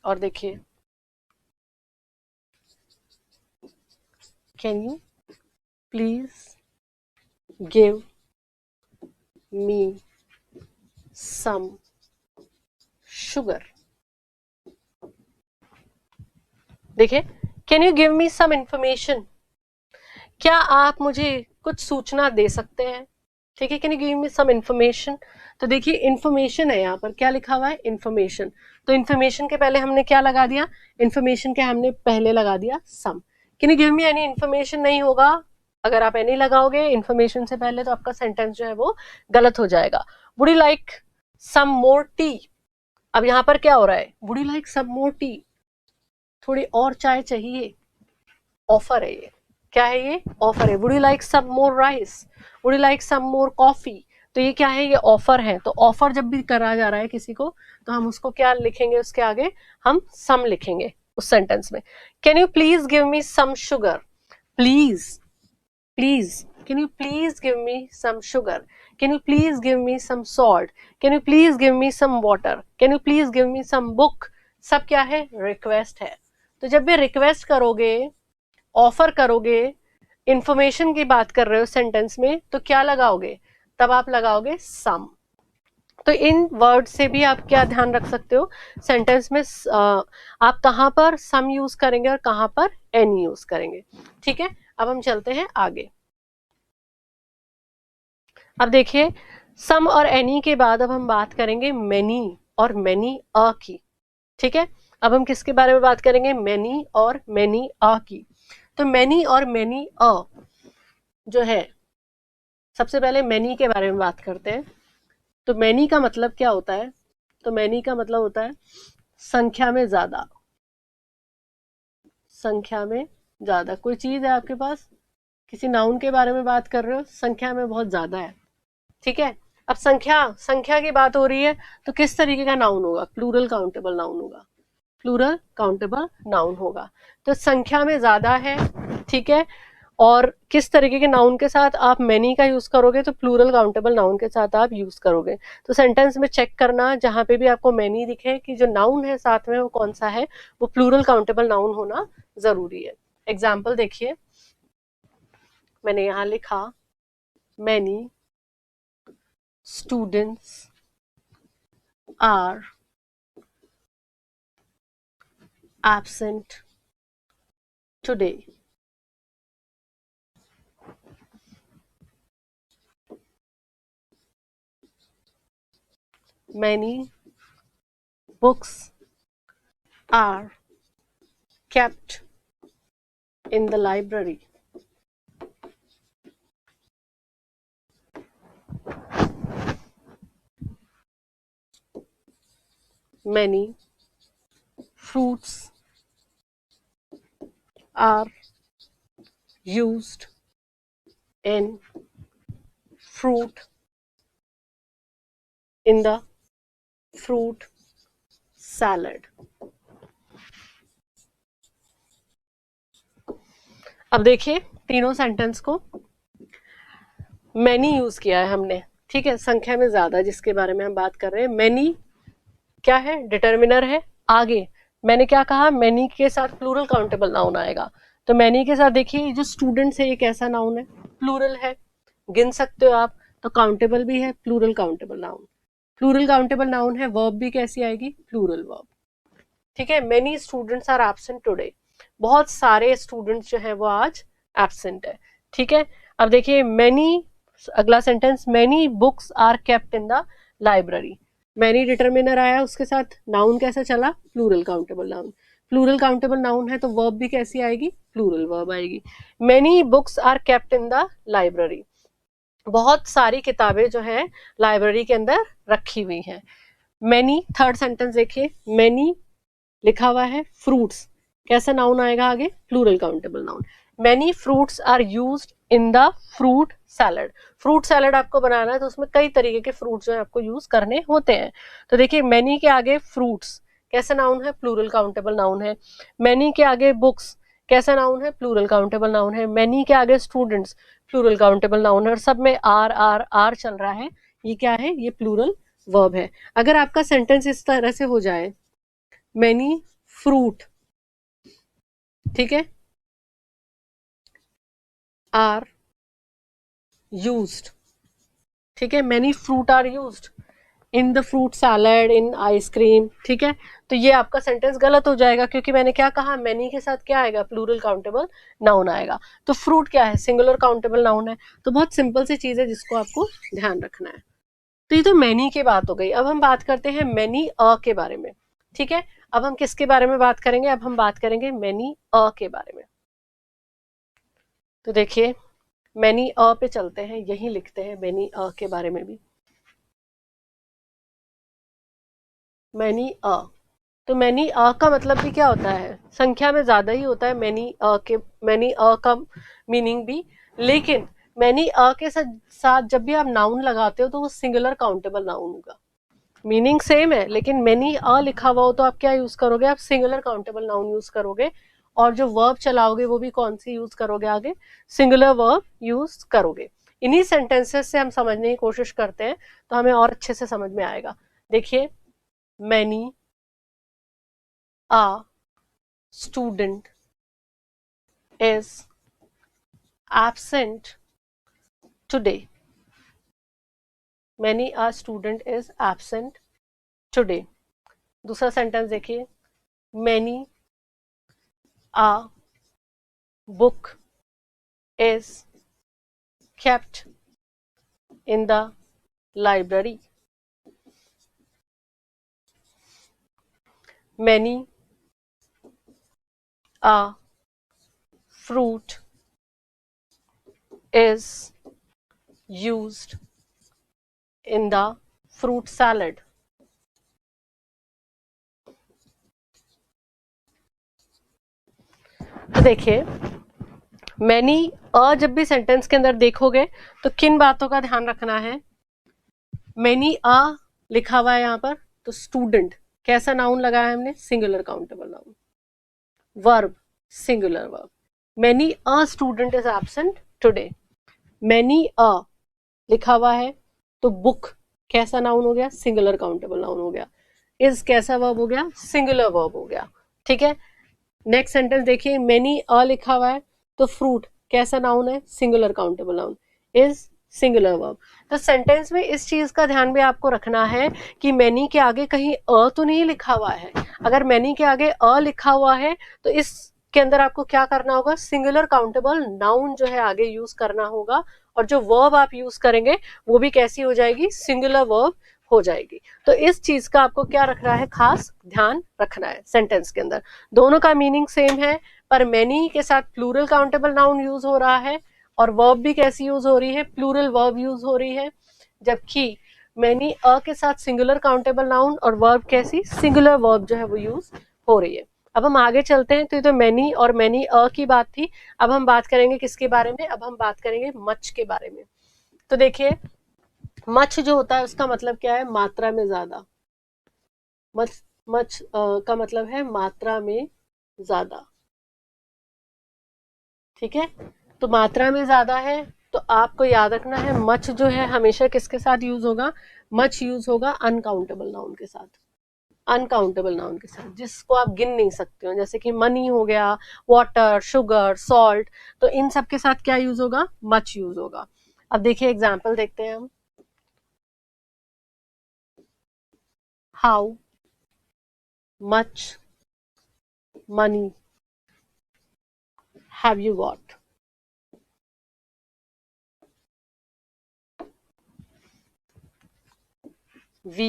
और देखिए, can you please give me some sugar. देखिए, can you give me some information, क्या आप मुझे कुछ सूचना दे सकते हैं। ठीक है, can you give me some information. तो देखिए इंफॉर्मेशन है, यहाँ पर क्या लिखा हुआ है, इंफॉर्मेशन। तो इंफॉर्मेशन के पहले हमने क्या लगा दिया, इंफॉर्मेशन के हमने पहले लगा दिया some. Can you give me any information नहीं होगा, अगर आप एनी लगाओगे इंफॉर्मेशन से पहले तो आपका सेंटेंस जो है वो गलत हो जाएगा। Would you like some more tea. अब यहाँ पर क्या हो रहा है, would you like some more tea, थोड़ी और चाय चाहिए, ऑफर है ये, क्या है ये, ऑफर है। Would you like some more rice, would you like some more coffee. तो ये क्या है, ये ऑफर है। तो ऑफर जब भी करा जा रहा है किसी को, तो हम उसको क्या लिखेंगे, उसके आगे हम सम लिखेंगे उस सेंटेंस में। Can you please give me some sugar, please, please, can you please give me some sugar, can you please give me some salt, can you please give me some water, can you please give me some book. सब क्या है, request है। तो जब भी request करोगे, offer करोगे, information की बात कर रहे हो सेंटेंस में, तो क्या लगाओगे, तब आप लगाओगे सम। तो इन वर्ड से भी आप क्या ध्यान रख सकते हो, सेंटेंस में आप कहां पर सम यूज करेंगे और कहां पर एनी यूज करेंगे। ठीक है, अब हम चलते हैं आगे। अब देखिए, सम और एनी के बाद अब हम बात करेंगे मेनी और मेनी अ की। ठीक है, अब हम किसके बारे में बात करेंगे, मेनी और मेनी अ की। तो मेनी और मेनी अ जो है, सबसे पहले मेनी के बारे में बात करते हैं। तो मेनी का मतलब क्या होता है, तो मेनी का मतलब होता है संख्या में ज्यादा, संख्या में ज्यादा। कोई चीज है आपके पास, किसी नाउन के बारे में बात कर रहे हो, संख्या में बहुत ज्यादा है। ठीक है, अब संख्या की बात हो रही है, तो किस तरीके का नाउन होगा, प्लूरल काउंटेबल नाउन होगा, प्लूरल काउंटेबल नाउन होगा। तो संख्या में ज्यादा है, ठीक है, और किस तरीके के नाउन के साथ आप मेनी का यूज करोगे, तो प्लूरल काउंटेबल नाउन के साथ आप यूज करोगे। तो सेंटेंस में चेक करना, जहां पे भी आपको मेनी दिखे कि जो नाउन है साथ में वो कौन सा है, वो प्लूरल काउंटेबल नाउन होना जरूरी है। एग्जाम्पल देखिए, मैंने यहां लिखा many students are absent today. Many books are kept in the library. Many fruits are used in the fruit salad. अब देखिए तीनों सेंटेंस को मैनी यूज किया है हमने। ठीक है, संख्या में ज्यादा जिसके बारे में हम बात कर रहे हैं। मैनी क्या है, डिटर्मिनर है। आगे मैंने क्या कहा, मैनी के साथ प्लूरल काउंटेबल नाउन आएगा। तो मैनी के साथ देखिए जो स्टूडेंट्स है, ये कैसा नाउन है, प्लूरल है, गिन सकते हो आप, तो काउंटेबल भी है, plural countable noun. Plural countable noun है, वर्ब भी कैसी आएगी, प्लूरल वर्ब। ठीक है, many students are absent today, बहुत सारे स्टूडेंट्स जो है वो आज एब्सेंट है। ठीक है, अब देखिए मेनी, अगला सेंटेंस, many books are kept in the library. Many determiner आया, उसके साथ नाउन कैसा चला, plural countable noun. Plural countable noun है तो वर्ब भी कैसी आएगी, प्लूरल वर्ब आएगी। Many books are kept in the library, बहुत सारी किताबें जो है लाइब्रेरी के अंदर रखी हुई हैं। मेनी, थर्ड सेंटेंस देखिए, मेनी लिखा हुआ है, फ्रूट्स कैसा नाउन आएगा आगे, plural countable noun. Many fruits are used in the fruit salad. Fruit salad आपको बनाना है तो उसमें कई तरीके के फ्रूट्स जो है आपको यूज करने होते हैं। तो देखिए मेनी के आगे फ्रूट्स कैसा नाउन है, प्लूरल काउंटेबल नाउन है। मेनी के आगे बुक्स कैसा नाउन है, प्लूरल काउंटेबल नाउन है। मेनी के आगे स्टूडेंट्स प्लूरल काउंटेबल नाउन है, और सब में आर आर आर चल रहा है, ये क्या है, ये प्लूरल वर्ब है। अगर आपका सेंटेंस इस तरह से हो जाए, मेनी फ्रूट, ठीक है, आर यूज्ड, ठीक है, many fruit are used in the fruit salad, in ice cream, ठीक है। तो ये आपका सेंटेंस गलत हो जाएगा क्योंकि मैंने क्या कहा, मैनी के साथ क्या आएगा, प्लूरल काउंटेबल नाउन आएगा। तो फ्रूट क्या है, सिंगुलर काउंटेबल नाउन है। तो बहुत सिंपल सी चीज है जिसको आपको ध्यान रखना है। तो ये तो मैनी की बात हो गई। अब हम बात करते हैं मैनी अ के बारे में, ठीक है। अब हम किसके बारे में बात करेंगे, अब हम बात करेंगे मैनी अ के बारे में। तो देखिए मैनी अ पे चलते हैं, यही लिखते हैं मैनी अ के बारे में भी। मैनी अ, तो मैनी अ का मतलब भी क्या होता है, संख्या में ज्यादा ही होता है मैनी अ के, मैनी अ का मीनिंग भी। लेकिन मैनी अ के साथ जब भी आप नाउन लगाते हो तो वो सिंगुलर काउंटेबल नाउन होगा। मीनिंग सेम है लेकिन मैनी अ लिखा हुआ हो तो आप क्या यूज करोगे, आप सिंगुलर काउंटेबल नाउन यूज करोगे। और जो वर्ब चलाओगे वो भी कौन सी यूज करोगे आगे, सिंगुलर वर्ब यूज करोगे। इन्हीं सेंटेंसेस से हम समझने की कोशिश करते हैं तो हमें और अच्छे से समझ में आएगा। देखिए many a student is absent today. Many a student is absent today. दूसरा सेंटेंस देखिए, many a book is kept in the library. Many a fruit is used in the fruit salad. तो देखिए मैनी अ जब भी sentence के अंदर देखोगे तो किन बातों का ध्यान रखना है। मैनी अ लिखा हुआ है यहाँ पर, तो स्टूडेंट कैसा नाउन लगाया हमने, singular countable noun. Verb singular verb. Many a student is absent today. Many a लिखा हुआ है तो बुक कैसा नाउन हो गया, सिंगुलर काउंटेबल नाउन हो गया। इज कैसा वर्ब हो गया, सिंगुलर वर्ब हो गया, ठीक है। नेक्स्ट सेंटेंस देखिए, मैनी अ लिखा हुआ है तो फ्रूट कैसा नाउन है, singular countable noun. Is singular verb. तो सेंटेंस में इस चीज का ध्यान भी आपको रखना है कि मैनी के आगे कहीं अ तो नहीं लिखा हुआ है। अगर मैनी के आगे अ लिखा हुआ है तो इसके अंदर आपको क्या करना होगा, सिंगुलर काउंटेबल नाउन जो है आगे यूज करना होगा। और जो वर्ब आप यूज करेंगे वो भी कैसी हो जाएगी, सिंगुलर वर्ब हो जाएगी। तो इस चीज का आपको क्या रखना है, खास ध्यान रखना है। सेंटेंस के अंदर दोनों का मीनिंग सेम है पर मैनी के साथ प्लूरल काउंटेबल नाउन यूज हो रहा है और वर्ब भी कैसी यूज हो रही है, प्लूरल वर्ब यूज हो रही है। जबकि मैनी अ के साथ सिंगुलर काउंटेबल नाउन और वर्ब कैसी, सिंगुलर वर्ब जो है वो यूज हो रही है। अब हम आगे चलते हैं। तो ये तो मैनी और मैनी अ की बात थी। अब हम बात करेंगे किसके बारे में, अब हम बात करेंगे मच के बारे में। तो देखिए मच जो होता है उसका मतलब क्या है, मात्रा में ज्यादा। मच मच का मतलब है मात्रा में ज्यादा, ठीक है। तो मात्रा में ज्यादा है तो आपको याद रखना है मच जो है हमेशा किसके साथ यूज होगा, मच यूज होगा अनकाउंटेबल नाउन के साथ। अनकाउंटेबल नाउन के साथ जिसको आप गिन नहीं सकते हो, जैसे कि मनी हो गया, वाटर, शुगर, सॉल्ट। तो इन सब के साथ क्या यूज होगा, मच यूज होगा। अब देखिए एग्जाम्पल देखते हैं हम। How much money have you got. We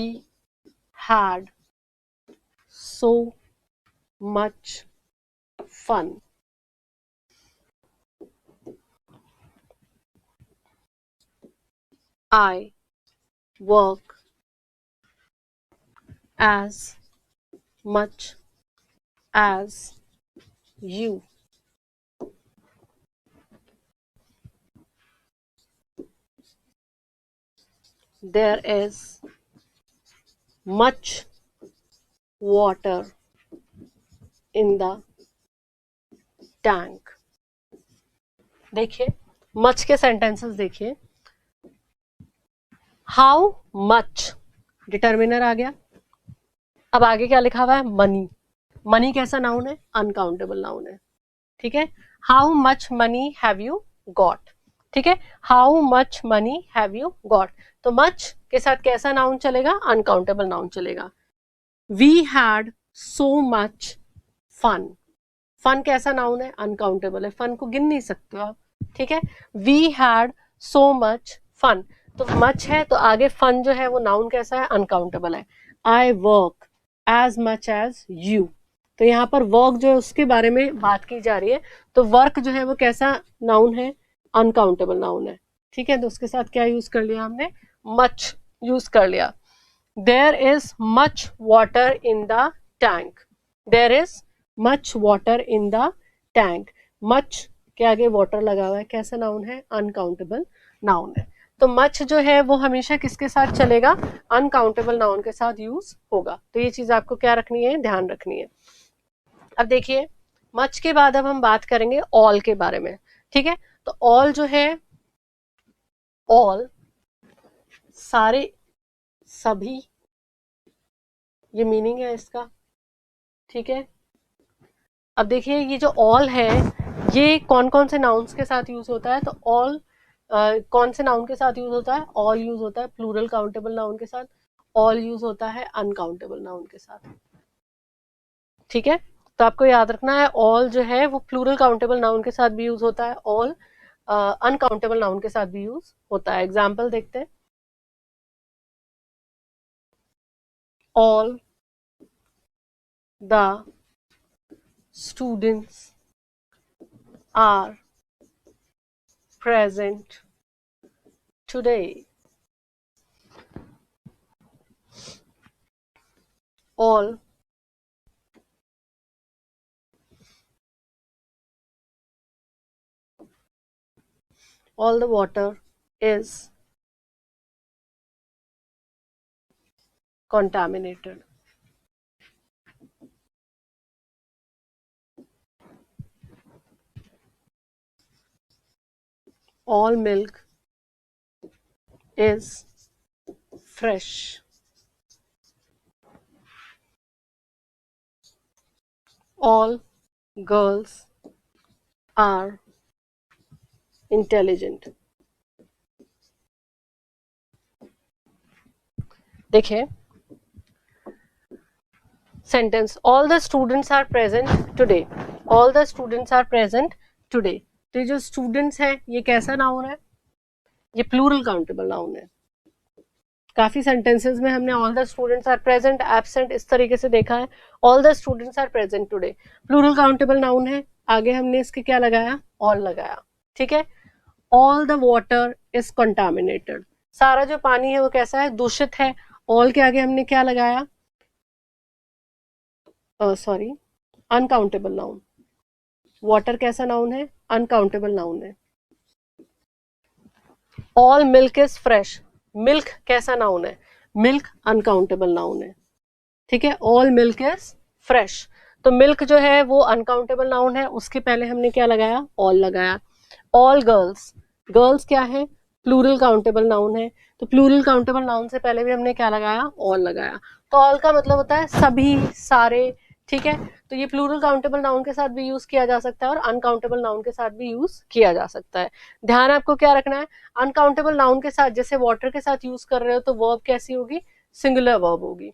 had so much fun. I work as much as you. There is much water in the tank. देखिए मच के सेंटेंसेस देखिए, हाउ मच डिटर्मिनर आ गया। अब आगे क्या लिखा हुआ है, मनी। मनी कैसा नाउन है? अनकाउंटेबल नाउन है, ठीक है। How much money have you got, ठीक है, how much money have you got, तो मच के साथ कैसा नाउन चलेगा? अनकाउंटेबल नाउन चलेगा। We had so much fun, fun कैसा नाउन है? अनकाउंटेबल है, फन को गिन नहीं सकते हो आप, ठीक है। We had so much fun, तो मच है तो आगे फन जो है वो नाउन कैसा है? अनकाउंटेबल है। I work as much as you, तो यहाँ पर वर्क जो है उसके बारे में बात की जा रही है, तो वर्क जो है वो कैसा नाउन है? अनकाउंटेबल नाउन है, ठीक है। तो उसके साथ क्या यूज कर लिया हमने? मच यूज कर लिया। There is much water in the tank, there is much water in the tank, much के आगे वाटर लगा हुआ है, कैसा नाउन है? अनकाउंटेबल नाउन है। तो मच जो है वो हमेशा किसके साथ चलेगा? अनकाउंटेबल नाउन के साथ यूज होगा, तो ये चीज आपको क्या रखनी है? ध्यान रखनी है। अब देखिए मच के बाद अब हम बात करेंगे ऑल के बारे में, ठीक है। तो ऑल जो है, ऑल सारे, सभी, ये मीनिंग है इसका, ठीक है। अब देखिए ये जो ऑल है ये कौन कौन से नाउन्स के साथ यूज होता है? तो ऑल कौन से नाउन के साथ यूज होता है? ऑल यूज होता है प्लूरल काउंटेबल नाउन के साथ, ऑल यूज होता है अनकाउंटेबल नाउन के साथ, ठीक है। तो आपको याद रखना है ऑल जो है वो प्लूरल काउंटेबल नाउन के साथ भी यूज होता है, ऑल अनकाउंटेबल नाउन के साथ भी यूज होता है। एग्जाम्पल देखते हैं, all the students are present today, all the water is contaminated, all milk is fresh, all girls are intelligent। देखिए सेंटेंस, all the students are present today, all the students are present today, तो ये जो students है ये कैसा noun है? ये प्लूरल काउंटेबल नाउन है। काफी सेंटेंसेस में हमने all the students are present, absent इस तरीके से देखा है। All the students are present today plural countable noun है, आगे हमने इसके क्या लगाया? ऑल लगाया, ठीक है। All the water is contaminated, सारा जो पानी है वो कैसा है? दूषित है, ऑल के आगे हमने क्या लगाया? Sorry, uncountable noun. वाटर कैसा नाउन है? अनकाउंटेबल नाउन है। All milk is fresh, milk कैसा नाउन है? मिल्क अनकाउंटेबल नाउन है, ठीक है। ऑल मिल्क इज फ्रेश, तो मिल्क जो है वो अनकाउंटेबल नाउन है, उसके पहले हमने क्या लगाया? ऑल लगाया। ऑल गर्ल्स, गर्ल्स क्या है? प्लूरल काउंटेबल नाउन है, तो प्लूरल काउंटेबल नाउन से पहले भी हमने क्या लगाया? ऑल लगाया। तो ऑल का मतलब होता है सभी, सारे, ठीक है। तो ये प्लूरल काउंटेबल नाउन के साथ भी यूज किया जा सकता है और अनकाउंटेबल नाउन के साथ भी यूज किया जा सकता है। ध्यान आपको क्या रखना है? अनकाउंटेबल नाउन के साथ जैसे वाटर के साथ यूज कर रहे हो तो वर्ब कैसी होगी? सिंगुलर वर्ब होगी।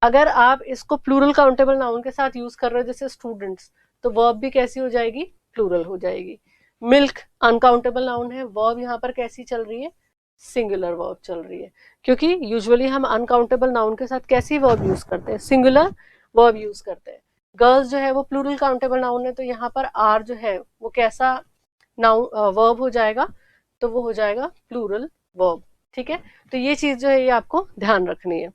अगर आप इसको प्लूरल काउंटेबल नाउन के साथ यूज कर रहे हो जैसे स्टूडेंट्स, तो वर्ब भी कैसी हो जाएगी? प्लूरल हो जाएगी। मिल्क अनकाउंटेबल नाउन है, वर्ब यहाँ पर कैसी चल रही है? सिंगुलर वर्ब चल रही है, क्योंकि यूजुअली हम अनकाउंटेबल नाउन के साथ कैसी वर्ब यूज करते हैं? सिंगुलर वर्ब यूज करते हैं। गर्ल्स जो है वो प्लूरल काउंटेबल नाउन है, तो यहाँ पर आर जो है वो कैसा नाउन वर्ब हो जाएगा? तो वो हो जाएगा प्लूरल वर्ब, ठीक है। तो ये चीज जो है ये आपको ध्यान रखनी है।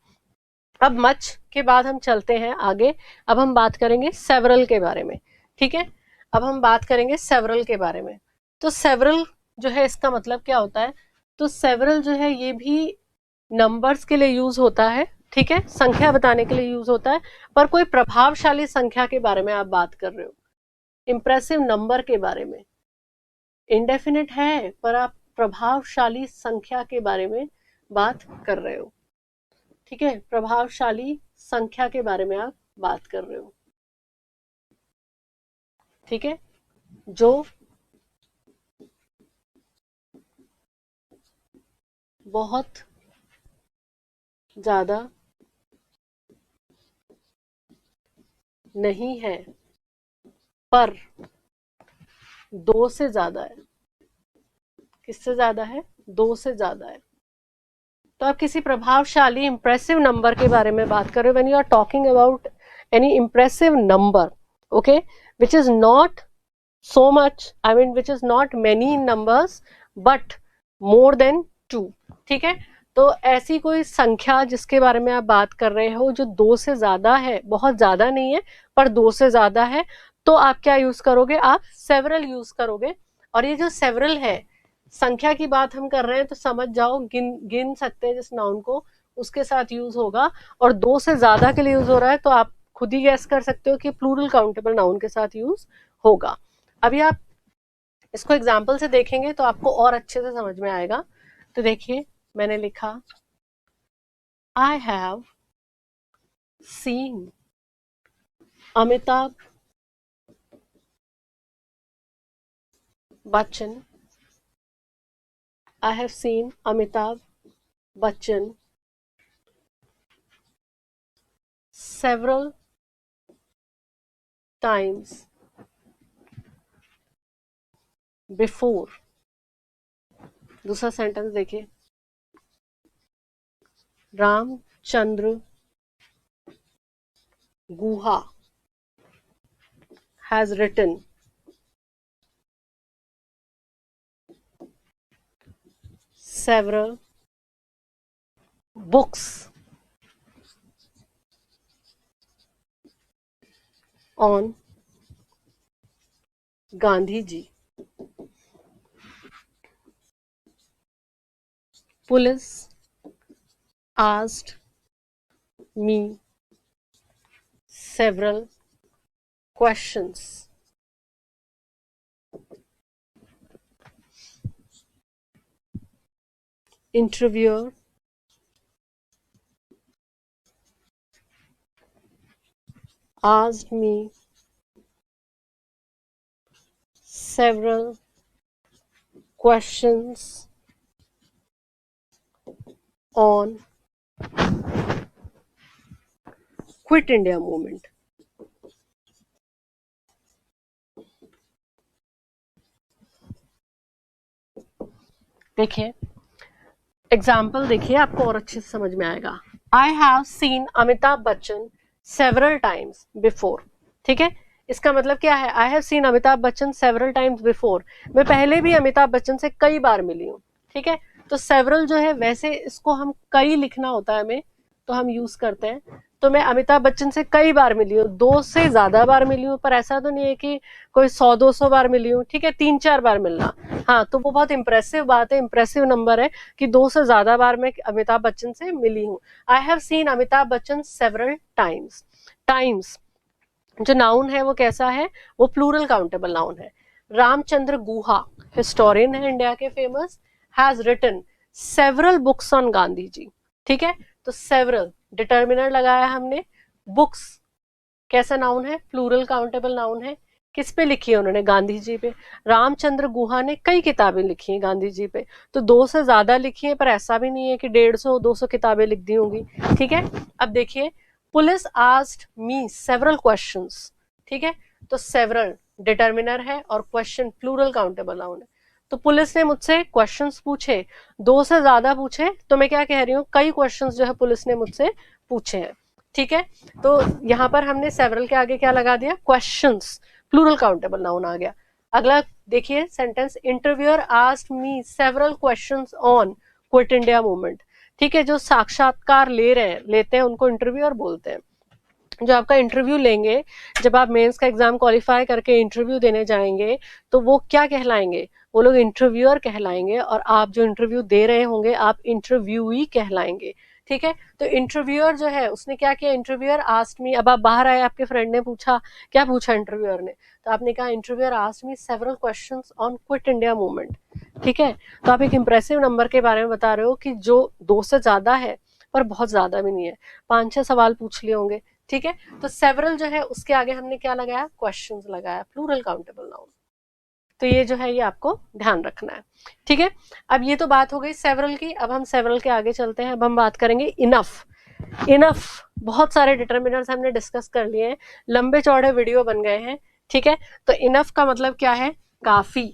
अब मच के बाद हम चलते हैं आगे, अब हम बात करेंगे सेवरल के बारे में, ठीक है। अब हम बात करेंगे सेवरल के बारे में। तो सेवरल जो है इसका मतलब क्या होता है? तो सेवरल जो है ये भी नंबर्स के लिए यूज होता है, ठीक है, संख्या बताने के लिए यूज होता है, पर कोई प्रभावशाली संख्या के बारे में आप बात कर रहे हो, इंप्रेसिव नंबर के बारे में। इंडेफिनिट है पर आप प्रभावशाली संख्या के बारे में बात कर रहे हो, ठीक है, प्रभावशाली संख्या के बारे में आप बात कर रहे हो। ठीक है, जो बहुत ज्यादा नहीं है पर 2 से ज्यादा है। किससे ज्यादा है? 2 से ज्यादा है। तो आप किसी प्रभावशाली इंप्रेसिव नंबर के बारे में बात कर रहे हो when you are talking about any impressive number, okay, which is not so much, I mean which is not many in numbers but more than 2, ठीक है। तो ऐसी कोई संख्या जिसके बारे में आप बात कर रहे हो जो 2 से ज्यादा है, बहुत ज्यादा नहीं है पर 2 से ज्यादा है, तो आप क्या यूज करोगे? आप सेवरल यूज करोगे। और ये जो सेवरल है, संख्या की बात हम कर रहे हैं तो समझ जाओ, गिन सकते हैं जिस नाउन को, उसके साथ यूज होगा। और 2 से ज्यादा के लिए यूज हो रहा है तो आप खुद ही गैस कर सकते हो कि प्लूरल काउंटेबल नाउन के साथ यूज होगा। अभी आप इसको एग्जाम्पल से देखेंगे तो आपको और अच्छे से समझ में आएगा। तो देखिए, मैंने लिखा I have seen Amitabh Bachchan, I have seen Amitabh Bachchan several times before। दूसरा सेंटेंस देखिए, Ramchandra Guha has written several books on Gandhi ji. Police asked me several questions। Interviewer asked me several questions on quit India movement. देखिए एग्जाम्पल, देखिए आपको और अच्छे से समझ में आएगा। आई have seen Amitabh Bachchan several times before, ठीक है। इसका मतलब क्या है? आई have seen Amitabh Bachchan several times before, मैं पहले भी अमिताभ बच्चन से कई बार मिली हूँ, ठीक है। तो सेवरल जो है, वैसे इसको हम कई लिखना होता है हमें, तो हम यूज करते हैं। तो मैं अमिताभ बच्चन से कई बार मिली हूँ, 2 से ज्यादा बार मिली हूँ, पर ऐसा तो नहीं है कि कोई 100-200 बार मिली हूँ, ठीक है, 3-4 बार मिलना, हाँ, तो वो बहुत इंप्रेसिव बात है, इंप्रेसिव नंबर है कि 2 से ज्यादा बार मैं अमिताभ बच्चन से मिली हूँ। I have seen Amitabh Bachchan several times. Times जो नाउन है वो कैसा है? वो प्लूरल काउंटेबल नाउन है। रामचंद्र गुहा हिस्टोरियन है इंडिया के famous, has written several books on Gandhi ji, ठीक है। तो सेवरल डिटर्मिनर लगाया हमने, बुक्स कैसा नाउन है? प्लूरल काउंटेबल नाउन है। किस पे लिखी है उन्होंने? गांधी जी पे। रामचंद्र गुहा ने कई किताबें लिखी हैं गांधी जी पे, तो 2 से ज्यादा लिखी है, पर ऐसा भी नहीं है कि 150-200 किताबें लिख दी होंगी, ठीक है। अब देखिए, police asked me several questions, ठीक है। तो सेवरल डिटर्मिनर है और क्वेश्चन प्लूरल काउंटेबल नाउन है। तो पुलिस ने मुझसे क्वेश्चंस पूछे, 2 से ज्यादा पूछे, तो मैं क्या कह रही हूँ? कई क्वेश्चंस जो है पुलिस ने मुझसे पूछे हैं, ठीक है। तो यहाँ पर हमने सेवरल के आगे क्या लगा दिया? क्वेश्चंस, प्लूरल काउंटेबल नाउन आ गया। अगला देखिए sentence, interviewer asked me several questions on quit India movement, ठीक है। जो साक्षात्कार लेते हैं उनको इंटरव्यूअर बोलते हैं। जो आपका इंटरव्यू लेंगे, जब आप मेंस का एग्जाम क्वालिफाई करके इंटरव्यू देने जाएंगे, तो वो क्या कहलाएंगे? वो लोग इंटरव्यूअर कहलाएंगे, और आप जो इंटरव्यू दे रहे होंगे आप इंटरव्यूई कहलाएंगे, ठीक है। तो इंटरव्यूअर जो है उसने क्या किया? Interviewer asked me. अब आप बाहर आए, आपके फ्रेंड ने पूछा, क्या पूछा इंटरव्यूअर ने? तो आपने कहा interviewer asked me several questions on quit India movement, ठीक है। तो आप एक इंप्रेसिव नंबर के बारे में बता रहे हो कि जो 2 से ज्यादा है पर बहुत ज्यादा भी नहीं है, 5-6 सवाल पूछ लिए होंगे, ठीक है, तो सेवरल जो है उसके आगे हमने क्या लगाया, क्वेश्चंस लगाया, प्लूरल काउंटेबल नाउन। तो ये जो है ये आपको ध्यान रखना है, ठीक है। अब ये तो बात हो गई सेवरल की, अब हम सेवरल के आगे चलते हैं। अब हम बात करेंगे इनफ। इनफ, बहुत सारे डिटर्मिनर्स हमने डिस्कस कर लिए हैं, लंबे चौड़े वीडियो बन गए हैं, ठीक है। तो इनफ का मतलब क्या है, काफी।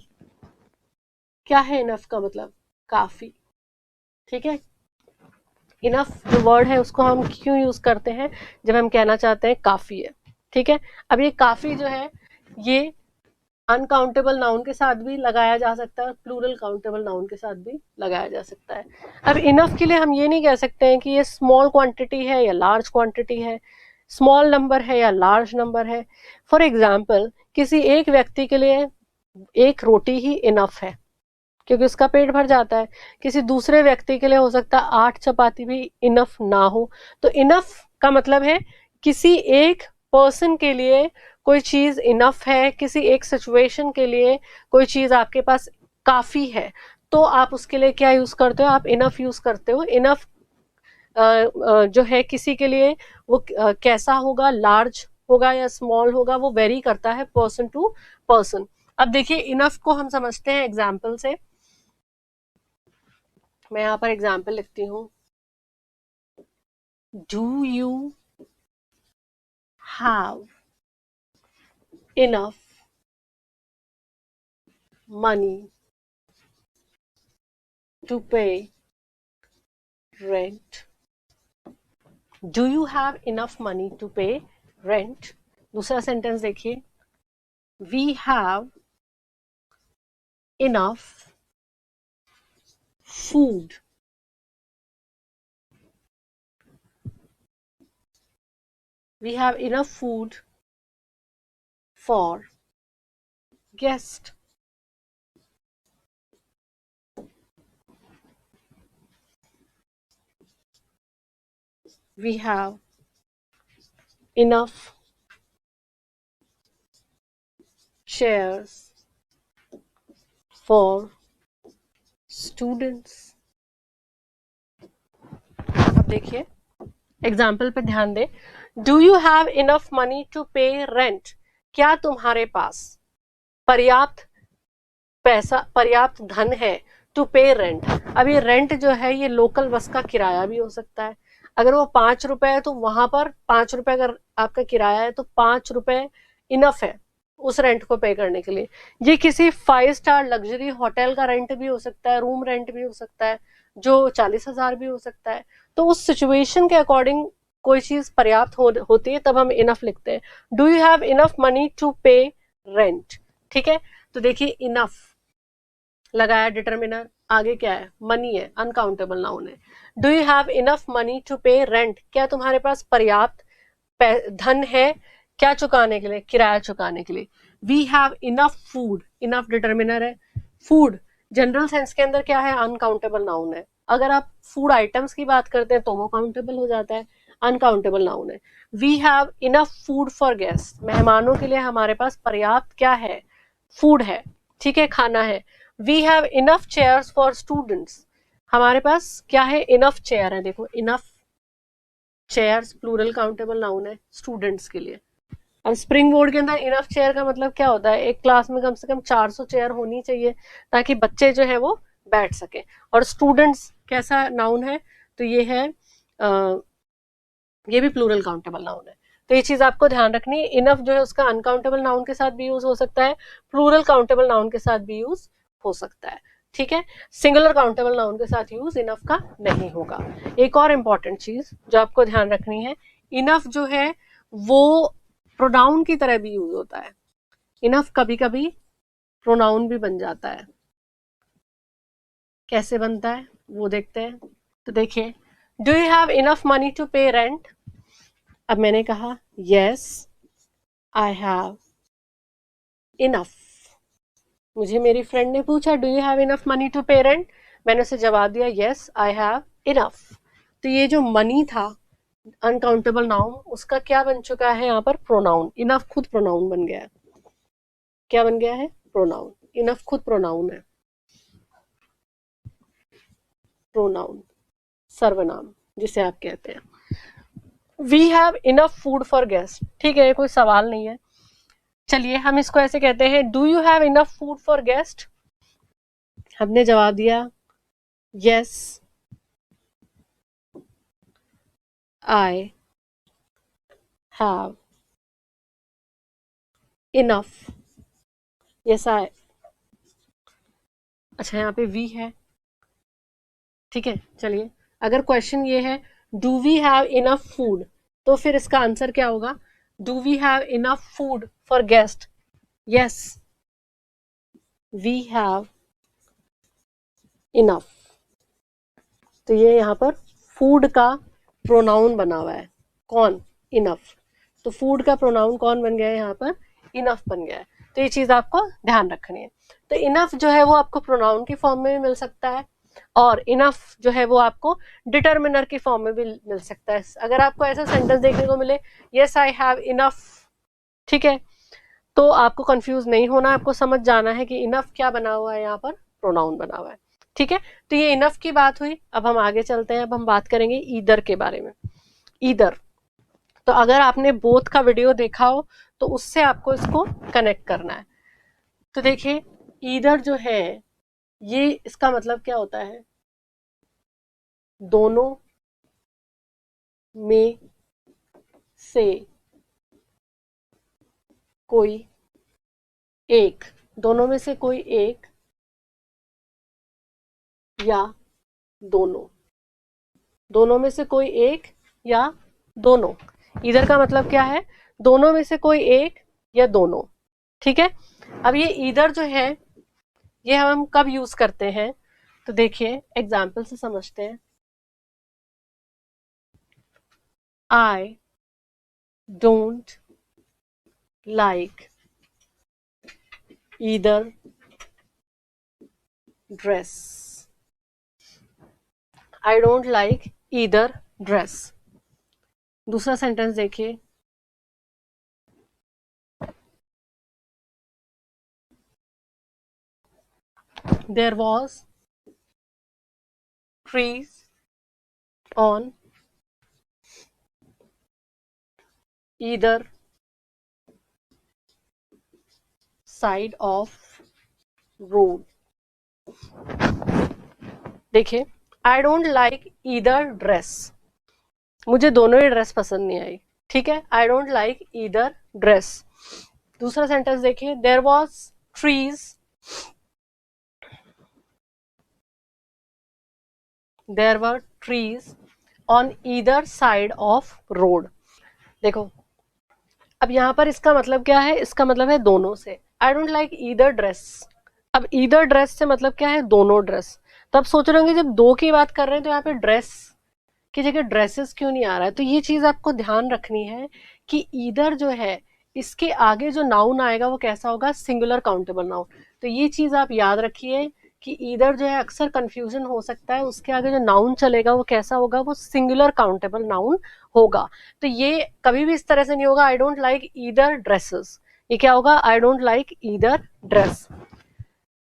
क्या है इनफ का मतलब, काफी, ठीक है। इनफ जो वर्ड है उसको हम क्यों यूज करते हैं, जब हम कहना चाहते हैं काफी है, ठीक है। अब ये काफी जो है ये अनकाउंटेबल नाउन के साथ भी लगाया जा सकता है, प्लूरल काउंटेबल नाउन के साथ भी लगाया जा सकता है। अब इनफ के लिए हम ये नहीं कह सकते हैं कि ये स्मॉल क्वांटिटी है या लार्ज क्वांटिटी है, स्मॉल नंबर है या लार्ज नंबर है। फॉर एग्जाम्पल, किसी एक व्यक्ति के लिए एक रोटी ही इनफ है, क्योंकि उसका पेट भर जाता है। किसी दूसरे व्यक्ति के लिए हो सकता है 8 चपाती भी इनफ ना हो। तो इनफ का मतलब है किसी एक पर्सन के लिए कोई चीज इनफ है, किसी एक सिचुएशन के लिए कोई चीज आपके पास काफी है, तो आप उसके लिए क्या यूज करते हो, आप इनफ यूज करते हो। इनफ जो है किसी के लिए वो कैसा होगा, लार्ज होगा या स्मॉल होगा, वो वेरी करता है पर्सन टू पर्सन। अब देखिए इनफ को हम समझते हैं एग्जाम्पल से। मैं यहाँ पर एग्जाम्पल लिखती हूँ, do you have enough money to pay rent. Do you have enough money to pay rent. दूसरा सेंटेंस देखिए, we have enough food we have enough food for guest. We have enough chairs for students. अब देखिए example पे ध्यान दें, do you have enough money to pay rent. क्या तुम्हारे पास पर्याप्त पैसा, पर्याप्त धन है टू पे रेंट। अब ये रेंट जो है ये लोकल बस का किराया भी हो सकता है। अगर वो 5 रुपए है तो वहां पर 5 रुपए अगर आपका किराया है तो 5 रुपए इनफ है उस रेंट को पे करने के लिए। ये किसी 5 स्टार लग्जरी होटल का रेंट भी हो सकता है, रूम रेंट भी हो सकता है जो 40,000 भी हो सकता है। तो उस सिचुएशन के अकॉर्डिंग कोई चीज पर्याप्त होती है तब हम इनफ लिखते हैं। Do you have enough money to pay rent, ठीक है। तो देखिए इनफ लगाया डिटर्मिनर, आगे क्या है, मनी है, अनकाउंटेबल नाउन है। Do you have enough money to pay rent, क्या तुम्हारे पास पर्याप्त धन है क्या चुकाने के लिए, किराया चुकाने के लिए। We have enough food, enough determiner है। फूड जनरल सेंस के अंदर क्या है, अनकाउंटेबल नाउन है। अगर आप फूड आइटम्स की बात करते हैं तो वो काउंटेबल हो जाता है, अनकाउंटेबल नाउन है। We have enough food for guest, मेहमानों के लिए हमारे पास पर्याप्त क्या है, फूड है, ठीक है, खाना है। We have enough chairs for students, हमारे पास क्या है, इनफ चेयर है। देखो enough chairs plural countable noun है स्टूडेंट्स के लिए। अब स्प्रिंग बोर्ड के अंदर इनफ चेयर का मतलब क्या होता है, एक क्लास में कम से कम 400 चेयर होनी चाहिए ताकि बच्चे जो है वो बैठ सके। और स्टूडेंट्स कैसा नाउन है, तो ये है ये भी प्लूरल काउंटेबल नाउन है। तो ये चीज आपको ध्यान रखनी है, इनफ जो है उसका अनकाउंटेबल नाउन के साथ भी यूज हो सकता है, प्लूरल काउंटेबल नाउन के साथ भी यूज हो सकता है, ठीक है। सिंगुलर काउंटेबल नाउन के साथ यूज इनफ का नहीं होगा। एक और इंपॉर्टेंट चीज जो आपको ध्यान रखनी है, इनफ जो है वो प्रोनाउन की तरह भी यूज होता है। इनफ कभी कभी प्रोनाउन भी बन जाता है, कैसे बनता है वो देखते हैं। तो देखिए, do you have enough money to pay rent. अब मैंने कहा यस आई हैव इनफ, मुझे मेरी फ्रेंड ने पूछा do you have enough money to pay rent, मैंने उसे जवाब दिया यस आई हैव इनफ। तो ये जो मनी था अनकाउंटेबल नाउन, उसका क्या बन चुका है यहाँ पर, प्रोनाउन। इनफ खुद प्रोनाउन बन गया है, क्या बन गया है, प्रोनाउन। इनफ खुद प्रोनाउन है, प्रोनाउन सर्वनाम जिसे आप कहते हैं। We have enough food for guest, ठीक है, ये कोई सवाल नहीं है। चलिए हम इसको ऐसे कहते हैं, do you have enough food for guest. हमने जवाब दिया yes I have enough, yes I, अच्छा यहाँ पे वी है, ठीक है। चलिए अगर क्वेश्चन ये है do we have enough food, तो फिर इसका आंसर क्या होगा, do we have enough food for guest, yes we have enough. तो ये यहाँ पर फूड का प्रोनाउन बना हुआ है, कौन, इनफ। तो फूड का प्रोनाउन कौन बन गया है यहाँ पर, इनफ बन गया है। तो ये चीज आपको ध्यान रखनी है। तो इनफ जो है वो आपको प्रोनाउन की फॉर्म में भी मिल सकता है, और इनफ जो है वो आपको डिटर्मिनर की फॉर्म में भी मिल सकता है। अगर आपको ऐसा सेंटेंस देखने को मिले यस आई हैव इनफ, ठीक है, तो आपको कंफ्यूज नहीं होना, आपको समझ जाना है कि इनफ क्या बना हुआ है, यहाँ पर प्रोनाउन बना हुआ है, ठीक है। तो ये इनफ की बात हुई। अब हम आगे चलते हैं, अब हम बात करेंगे ईदर के बारे में। ईदर, तो अगर आपने बोथ का वीडियो देखा हो तो उससे आपको इसको कनेक्ट करना है। तो देखिए ईदर जो है ये इसका मतलब क्या होता है, दोनों में से कोई एक, दोनों में से कोई एक या दोनों, दोनों में से कोई एक या दोनों। इधर का मतलब क्या है, दोनों में से कोई एक या दोनों, ठीक है। अब ये इधर जो है ये हम कब यूज करते हैं, तो देखिए एग्जाम्पल से समझते हैं। I don't like either dress, I don't like either dress. दूसरा सेंटेंस देखिए, there was trees on either side of road। देखिए I don't like either dress, मुझे दोनों ही ड्रेस पसंद नहीं आई, ठीक है, I don't like either dress. दूसरा सेंटेंस देखिए, there was trees, there were trees on either side of road. देखो अब यहाँ पर इसका मतलब क्या है, इसका मतलब है दोनों से। आई डोंट लाइक ईदर ड्रेस, अब ईदर ड्रेस से मतलब क्या है, दोनों ड्रेस। तो अब सोच रहे होंगे जब दो की बात कर रहे हैं तो यहाँ पे ड्रेस की जगह ड्रेसेस क्यों नहीं आ रहा है। तो ये चीज आपको ध्यान रखनी है कि ईदर जो है इसके आगे जो नाउन आएगा वो कैसा होगा, सिंगुलर काउंटेबल नाउन। तो ये चीज आप याद रखिए कि ईदर जो है अक्सर कंफ्यूजन हो सकता है, उसके आगे जो नाउन चलेगा वो कैसा होगा, वो सिंगुलर काउंटेबल नाउन होगा। तो ये कभी भी इस तरह से नहीं होगा I don't like either dresses, ये क्या होगा, I don't like either dress.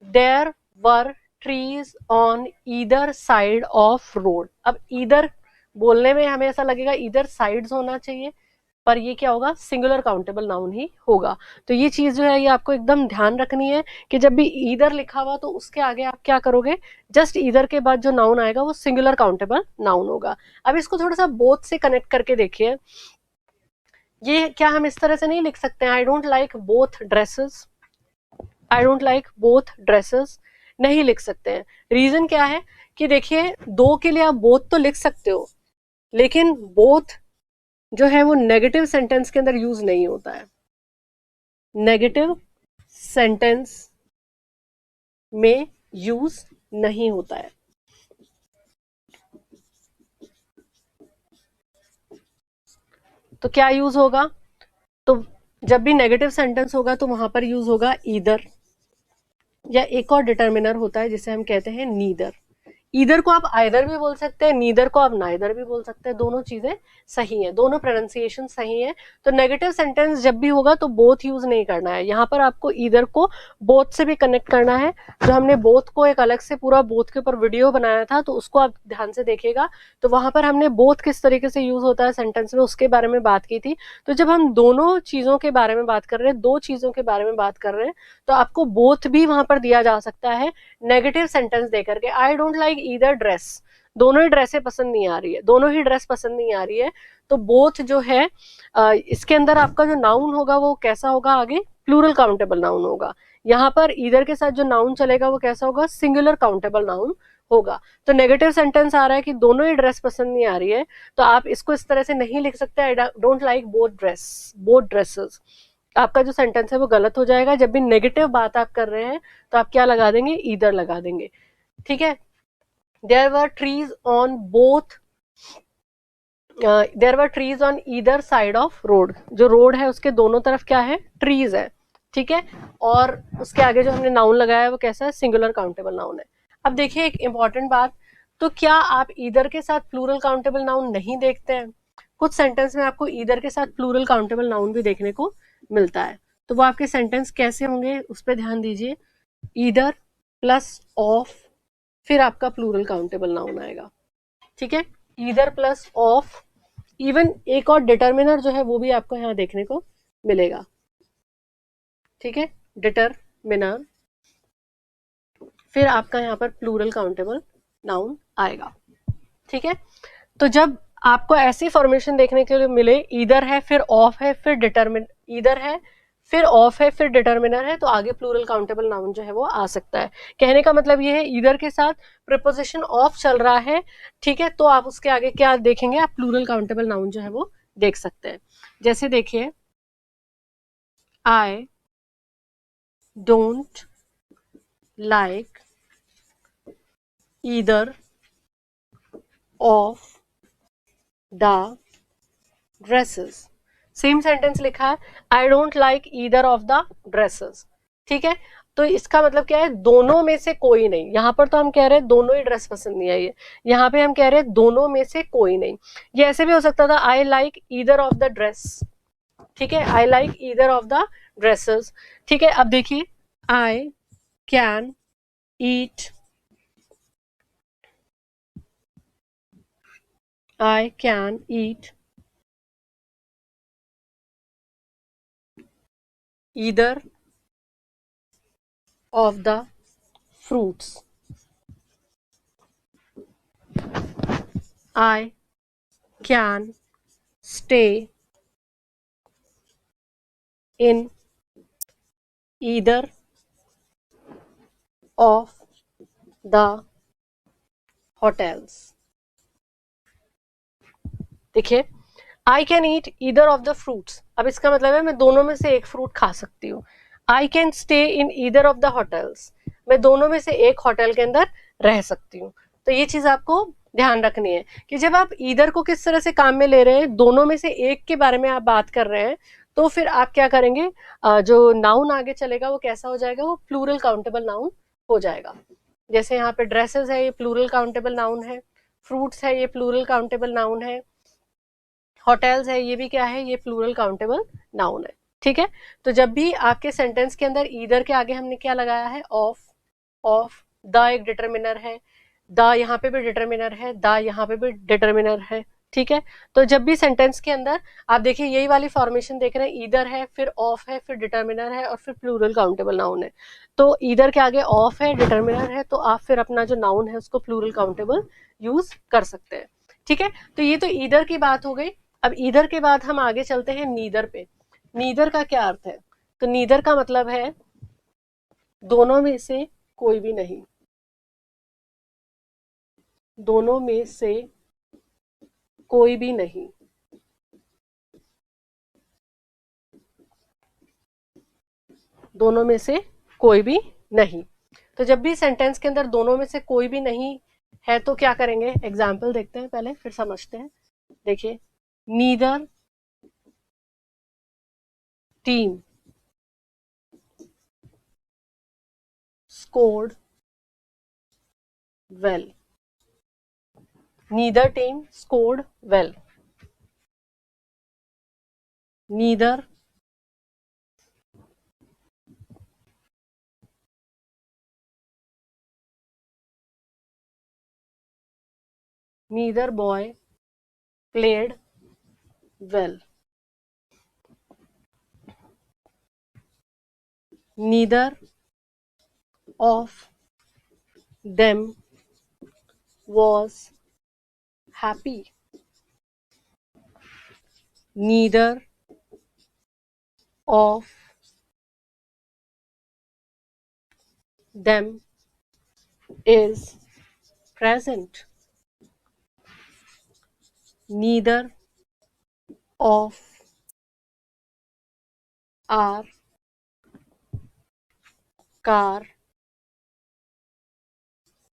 There were trees on either side of road. अब ईदर बोलने में हमें ऐसा लगेगा ईदर साइड्स होना चाहिए, पर ये क्या होगा, सिंगुलर काउंटेबल नाउन ही होगा। तो ये चीज जो है ये आपको एकदम ध्यान रखनी है कि जब भी ईदर लिखा हुआ तो उसके आगे आप क्या करोगे, जस्ट ईदर के बाद जो नाउन आएगा वो सिंगुलर काउंटेबल नाउन होगा। अब इसको थोड़ा सा बोथ से कनेक्ट करके देखिए, ये क्या हम इस तरह से नहीं लिख सकते हैं, I don't like both dresses, I don't like both dresses, नहीं लिख सकते हैं। रीजन क्या है कि देखिए दो के लिए आप बोथ तो लिख सकते हो, लेकिन बोथ जो है वो नेगेटिव सेंटेंस के अंदर यूज नहीं होता है, नेगेटिव सेंटेंस में यूज नहीं होता है। तो क्या यूज होगा, तो जब भी नेगेटिव सेंटेंस होगा तो वहां पर यूज होगा ईदर, या एक और डिटर्मिनर होता है जिसे हम कहते हैं नीदर। ईदर को आप आइदर भी बोल सकते हैं, नीदर को आप नाइदर भी बोल सकते हैं, दोनों चीजें सही है, दोनों प्रोनाउंसिएशन सही है। तो नेगेटिव सेंटेंस जब भी होगा तो बोथ यूज नहीं करना है, यहाँ पर आपको ईदर को बोथ से भी कनेक्ट करना है। जो हमने बोथ को एक अलग से पूरा बोथ के ऊपर वीडियो बनाया था, तो उसको आप ध्यान से देखिएगा, तो वहां पर हमने बोथ किस तरीके से यूज होता है सेंटेंस में उसके बारे में बात की थी। तो जब हम दोनों चीजों के बारे में बात कर रहे हैं, दो चीजों के बारे में बात कर रहे हैं, तो आपको बोथ भी वहां पर दिया जा सकता है नेगेटिव सेंटेंस देकर के। आई डोंट लाइक ईदर ड्रेस, दोनों ही ड्रेसें पसंद नहीं आ रही है, दोनों ही ड्रेस पसंद नहीं आ रही है। तो बोथ जो है इसके अंदर आपका जो नाउन होगा वो कैसा होगा, आगे प्लूरल काउंटेबल नाउन होगा। यहाँ पर ईदर के साथ जो नाउन चलेगा वो कैसा होगा, सिंगुलर काउंटेबल नाउन होगा। तो नेगेटिव सेंटेंस आ रहा है कि दोनों ही ड्रेस पसंद नहीं आ रही है, तो आप इसको इस तरह से नहीं लिख सकते, आई don't like both dress, both dresses. आपका जो सेंटेंस है वो गलत हो जाएगा। जब भी नेगेटिव बात आप कर रहे हैं तो आप क्या लगा देंगे, ईदर लगा देंगे, ठीक है। There were trees on both, there were trees on either side of road, जो रोड है उसके दोनों तरफ क्या है, ट्रीज है, ठीक है। और उसके आगे जो हमने नाउन लगाया है वो कैसा है, सिंगुलर काउंटेबल नाउन है। अब देखिए एक इंपॉर्टेंट बात, तो क्या आप ईदर के साथ प्लूरल काउंटेबल नाउन नहीं देखते हैं, कुछ सेंटेंस में आपको ईदर के साथ प्लूरल काउंटेबल नाउन भी देखने को मिलता है। तो वो आपके सेंटेंस कैसे होंगे उस पर ध्यान दीजिए, ईदर प्लस ऑफ, फिर आपका प्लूरल काउंटेबल नाउन आएगा, ठीक है। ईदर प्लस ऑफ, इवन एक और डिटर्मिनर जो है वो भी आपको यहाँ देखने को मिलेगा, ठीक है, डिटर्मिनर, फिर आपका यहाँ पर प्लूरल काउंटेबल नाउन आएगा, ठीक है। तो जब आपको ऐसी फॉर्मेशन देखने के लिए मिले, ईदर है फिर ऑफ है फिर डिटर्मिन, ईदर है फिर ऑफ है फिर डिटर्मिनर है, तो आगे प्लूरल काउंटेबल नाउन जो है वो आ सकता है। कहने का मतलब ये है, ईदर के साथ प्रीपोजिशन ऑफ चल रहा है, ठीक है, तो आप उसके आगे क्या देखेंगे, आप प्लूरल काउंटेबल नाउन जो है वो देख सकते हैं। जैसे देखिए, I don't like either of the dresses, same sentence लिखा है, I don't like either of the dresses, ठीक है। तो इसका मतलब क्या है, दोनों में से कोई नहीं। यहाँ पर तो हम कह रहे हैं दोनों ही ड्रेस पसंद नहीं आई है, यहाँ पे हम कह रहे हैं दोनों में से कोई नहीं। ये ऐसे भी हो सकता था, I like either of the dress, ठीक है, I like either of the dresses, ठीक है। अब देखिए, I can eat, I can eat either of the fruits, I can stay in either of the hotels। देखिए, I can eat either of the fruits, अब इसका मतलब है मैं दोनों में से एक फ्रूट खा सकती हूँ। I can stay in either of the hotels, मैं दोनों में से एक होटल के अंदर रह सकती हूँ। तो ये चीज आपको ध्यान रखनी है कि जब आप ईदर को किस तरह से काम में ले रहे हैं, दोनों में से एक के बारे में आप बात कर रहे हैं, तो फिर आप क्या करेंगे, जो नाउन आगे चलेगा वो कैसा हो जाएगा, वो प्लूरल काउंटेबल नाउन हो जाएगा। जैसे यहाँ पे ड्रेसेस है, ये प्लूरल काउंटेबल नाउन है, फ्रूट्स है, ये प्लूरल काउंटेबल नाउन है, होटल्स है, ये भी क्या है, ये प्लूरल काउंटेबल नाउन है, ठीक है। तो जब भी आपके सेंटेंस के अंदर ईदर के आगे हमने क्या लगाया है, ऑफ, ऑफ, द एक डिटर्मिनर है, द यहाँ पे भी डिटर्मिनर है, द यहाँ पे भी डिटर्मिनर है, ठीक है। तो जब भी सेंटेंस के अंदर आप देखिए यही वाली फॉर्मेशन देख रहे हैं, ईदर है फिर ऑफ है फिर डिटर्मिनर है और फिर प्लूरल काउंटेबल नाउन है। तो ईदर के आगे ऑफ है, डिटर्मिनर है, तो आप फिर अपना जो नाउन है उसको प्लूरल काउंटेबल यूज कर सकते हैं, ठीक है। तो ये तो ईदर की बात हो गई। अब ईदर के बाद हम आगे चलते हैं नीदर पे। नीदर का क्या अर्थ है, तो नीदर का मतलब है दोनों में से कोई भी नहीं, दोनों में से कोई भी नहीं, दोनों में से कोई भी नहीं। तो जब भी सेंटेंस के अंदर दोनों में से कोई भी नहीं है तो क्या करेंगे, एग्जाम्पल देखते हैं पहले फिर समझते हैं। देखिए, neither team scored well, neither team scored well, neither boy played well, neither of them was happy, neither of them is present, neither of our car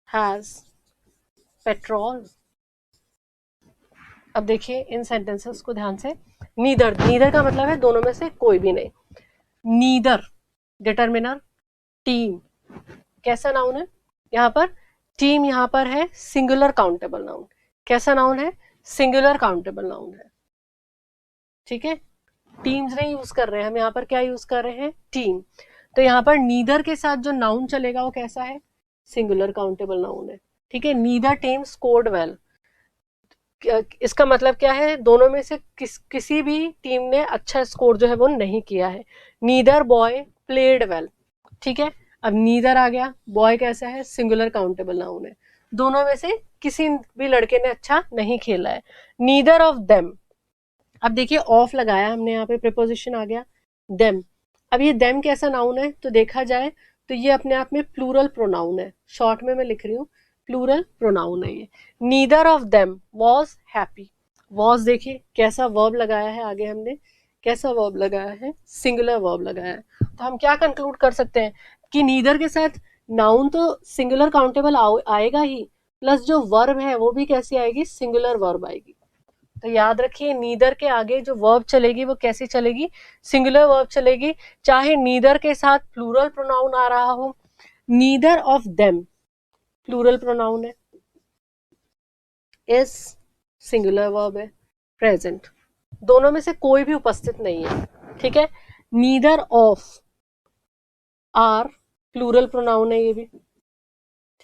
has petrol। अब देखिए इन सेंटेंसेस को ध्यान से, नीदर का मतलब है दोनों में से कोई भी नहीं, नीदर डिटर्मिनर, टीम कैसा नाउन है यहाँ पर, टीम यहाँ पर है सिंगुलर काउंटेबल नाउन, कैसा नाउन है, सिंगुलर काउंटेबल नाउन है, ठीक है, टीम्स नहीं यूज कर रहे हैं हम यहाँ पर, क्या यूज कर रहे हैं, टीम। तो यहाँ पर नीदर के साथ जो नाउन चलेगा वो कैसा है, सिंगुलर काउंटेबल नाउन है, ठीक है, नीदर टीम स्कोर्ड वेल, इसका मतलब क्या है, दोनों में से किसी भी टीम ने अच्छा स्कोर जो है वो नहीं किया है। नीदर बॉय प्लेड वेल, ठीक है, अब नीदर आ गया, बॉय कैसा है, सिंगुलर काउंटेबल नाउन है, दोनों में से किसी भी लड़के ने अच्छा नहीं खेला है। नीदर ऑफ देम, अब देखिए ऑफ लगाया हमने यहाँ पे, प्रीपोजिशन आ गया देम। अब ये देम कैसा नाउन है, तो देखा जाए तो ये अपने आप में प्लूरल प्रोनाउन है, शॉर्ट में मैं लिख रही हूँ प्लूरल प्रोनाउन है ये। Neither of them was happy, was देखिए कैसा वर्ब लगाया है आगे हमने, कैसा वर्ब लगाया है, सिंगुलर वर्ब लगाया है। तो हम क्या कंक्लूड कर सकते हैं कि नीदर के साथ नाउन तो सिंगुलर काउंटेबल आएगा ही, प्लस जो वर्ब है वो भी कैसी आएगी, सिंगुलर वर्ब आएगी। तो याद रखिए नीदर के आगे जो वर्ब चलेगी वो कैसी चलेगी, सिंगुलर वर्ब चलेगी, चाहे नीदर के साथ प्लूरल प्रोनाउन आ रहा हो। Neither of them plural pronoun है, इज सिंगुलर वर्ब है, प्रेजेंट, दोनों में से कोई भी उपस्थित नहीं है, ठीक है। Neither of our plural pronoun है ये भी,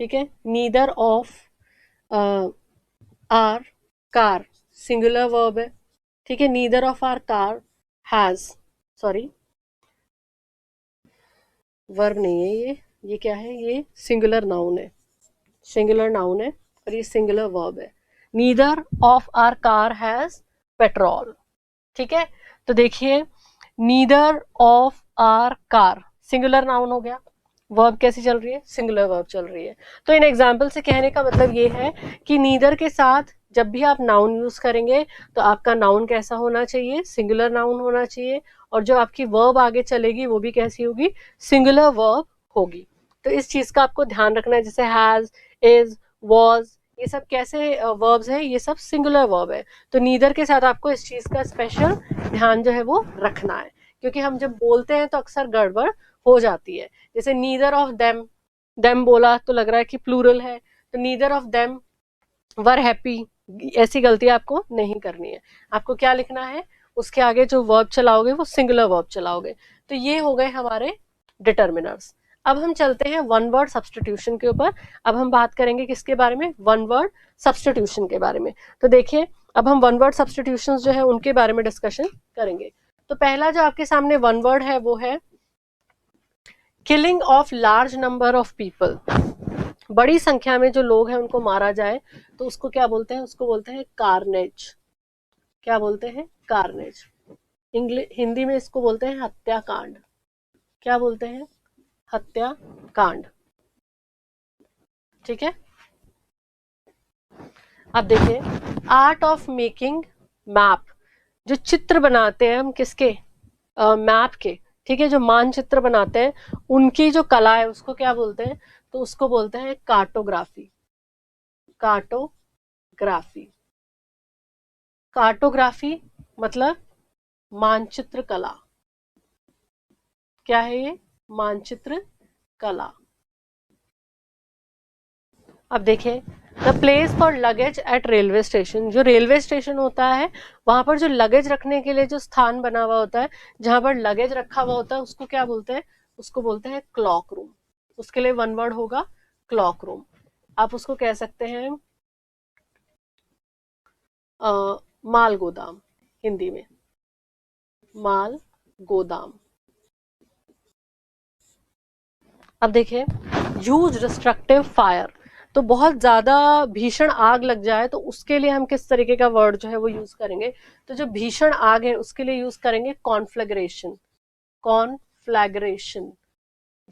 ठीक है, neither of our car singular verb है, ठीक है, neither of our car has, sorry verb नहीं है ये क्या है, ये सिंगुलर नाउन है, सिंगुलर नाउन है और ये सिंगुलर वर्ब है। Neither of our car has petrol, ठीक है, तो देखिए neither of our car singular noun हो गया, वर्ब कैसी चल रही है, सिंगुलर वर्ब चल रही है। तो इन एग्जाम्पल से कहने का मतलब ये है कि नीदर के साथ जब भी आप नाउन यूज करेंगे तो आपका नाउन कैसा होना चाहिए, सिंगुलर नाउन होना चाहिए, और जो आपकी वर्ब आगे चलेगी वो भी कैसी होगी, सिंगुलर वर्ब होगी। तो इस चीज का आपको ध्यान रखना है, जैसे हैज, इज, वॉज, ये सब कैसे वर्ब्स हैं, ये सब सिंगुलर वर्ब है। तो नीदर के साथ आपको इस चीज का स्पेशल ध्यान जो है वो रखना है, क्योंकि हम जब बोलते हैं तो अक्सर गड़बड़ हो जाती है। जैसे नीदर ऑफ देम, देम बोला तो लग रहा है कि प्लूरल है, तो neither of them were happy, ऐसी गलती आपको नहीं करनी है। आपको क्या लिखना है, उसके आगे जो वर्ब चलाओगे वो सिंगुलर वर्ब चलाओगे। तो ये हो गए हमारे डिटर्मिनर्स। अब हम चलते हैं वन वर्ड सब्स्टिट्यूशन के ऊपर। अब हम बात करेंगे किसके बारे में, वन वर्ड सब्स्टिट्यूशन के बारे में। तो देखिए अब हम वन वर्ड सब्स्टिट्यूशन जो है उनके बारे में डिस्कशन करेंगे। तो पहला जो आपके सामने वन वर्ड है वो है killing of large number of people, बड़ी संख्या में जो लोग हैं उनको मारा जाए तो उसको क्या बोलते हैं, उसको बोलते हैं कार्नेज। क्या बोलते हैं, कार्नेज। हिंदी में इसको बोलते हैं हत्याकांड। क्या बोलते हैं, हत्याकांड, ठीक है। अब देखिए आर्ट ऑफ मेकिंग मैप, जो चित्र बनाते हैं हम किसके, मैप के, ठीक है, जो मानचित्र बनाते हैं उनकी जो कला है उसको क्या बोलते हैं, तो उसको बोलते हैं कार्टोग्राफी। कार्टोग्राफी, कार्टोग्राफी मतलब मानचित्र कला। क्या है ये, मानचित्र कला। अब देखिए the place for luggage eight railway station, जो रेलवे स्टेशन होता है वहां पर जो लगेज रखने के लिए जो स्थान बना हुआ होता है, जहां पर लगेज रखा हुआ होता है, उसको क्या बोलते हैं? उसको बोलते हैं क्लॉक रूम। उसके लिए वन वर्ड होगा क्लॉक रूम। आप उसको कह सकते हैं माल गोदाम, हिंदी में माल गोदाम। अब देखिए ह्यूज डिस्ट्रक्टिव फायर, तो बहुत ज्यादा भीषण आग लग जाए तो उसके लिए हम किस तरीके का वर्ड जो है वो यूज करेंगे? तो जो भीषण आग है उसके लिए यूज करेंगे कॉन्फ्लैग्रेशन। कॉन्फ्लैग्रेशन।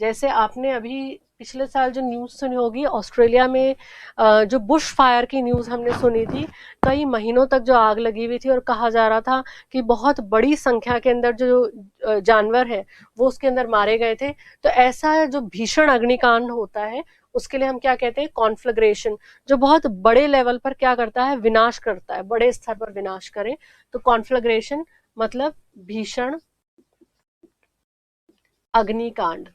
जैसे आपने अभी पिछले साल जो न्यूज सुनी होगी, ऑस्ट्रेलिया में जो बुश फायर की न्यूज हमने सुनी थी, कई महीनों तक जो आग लगी हुई थी और कहा जा रहा था कि बहुत बड़ी संख्या के अंदर जो जानवर है वो उसके अंदर मारे गए थे। तो ऐसा जो भीषण अग्निकांड होता है उसके लिए हम क्या कहते हैं? कॉन्फ्लैग्रेशन। जो बहुत बड़े लेवल पर क्या करता है? विनाश करता है, बड़े स्तर पर विनाश करे। तो कॉन्फ्लैग्रेशन मतलब भीषण अग्निकांड,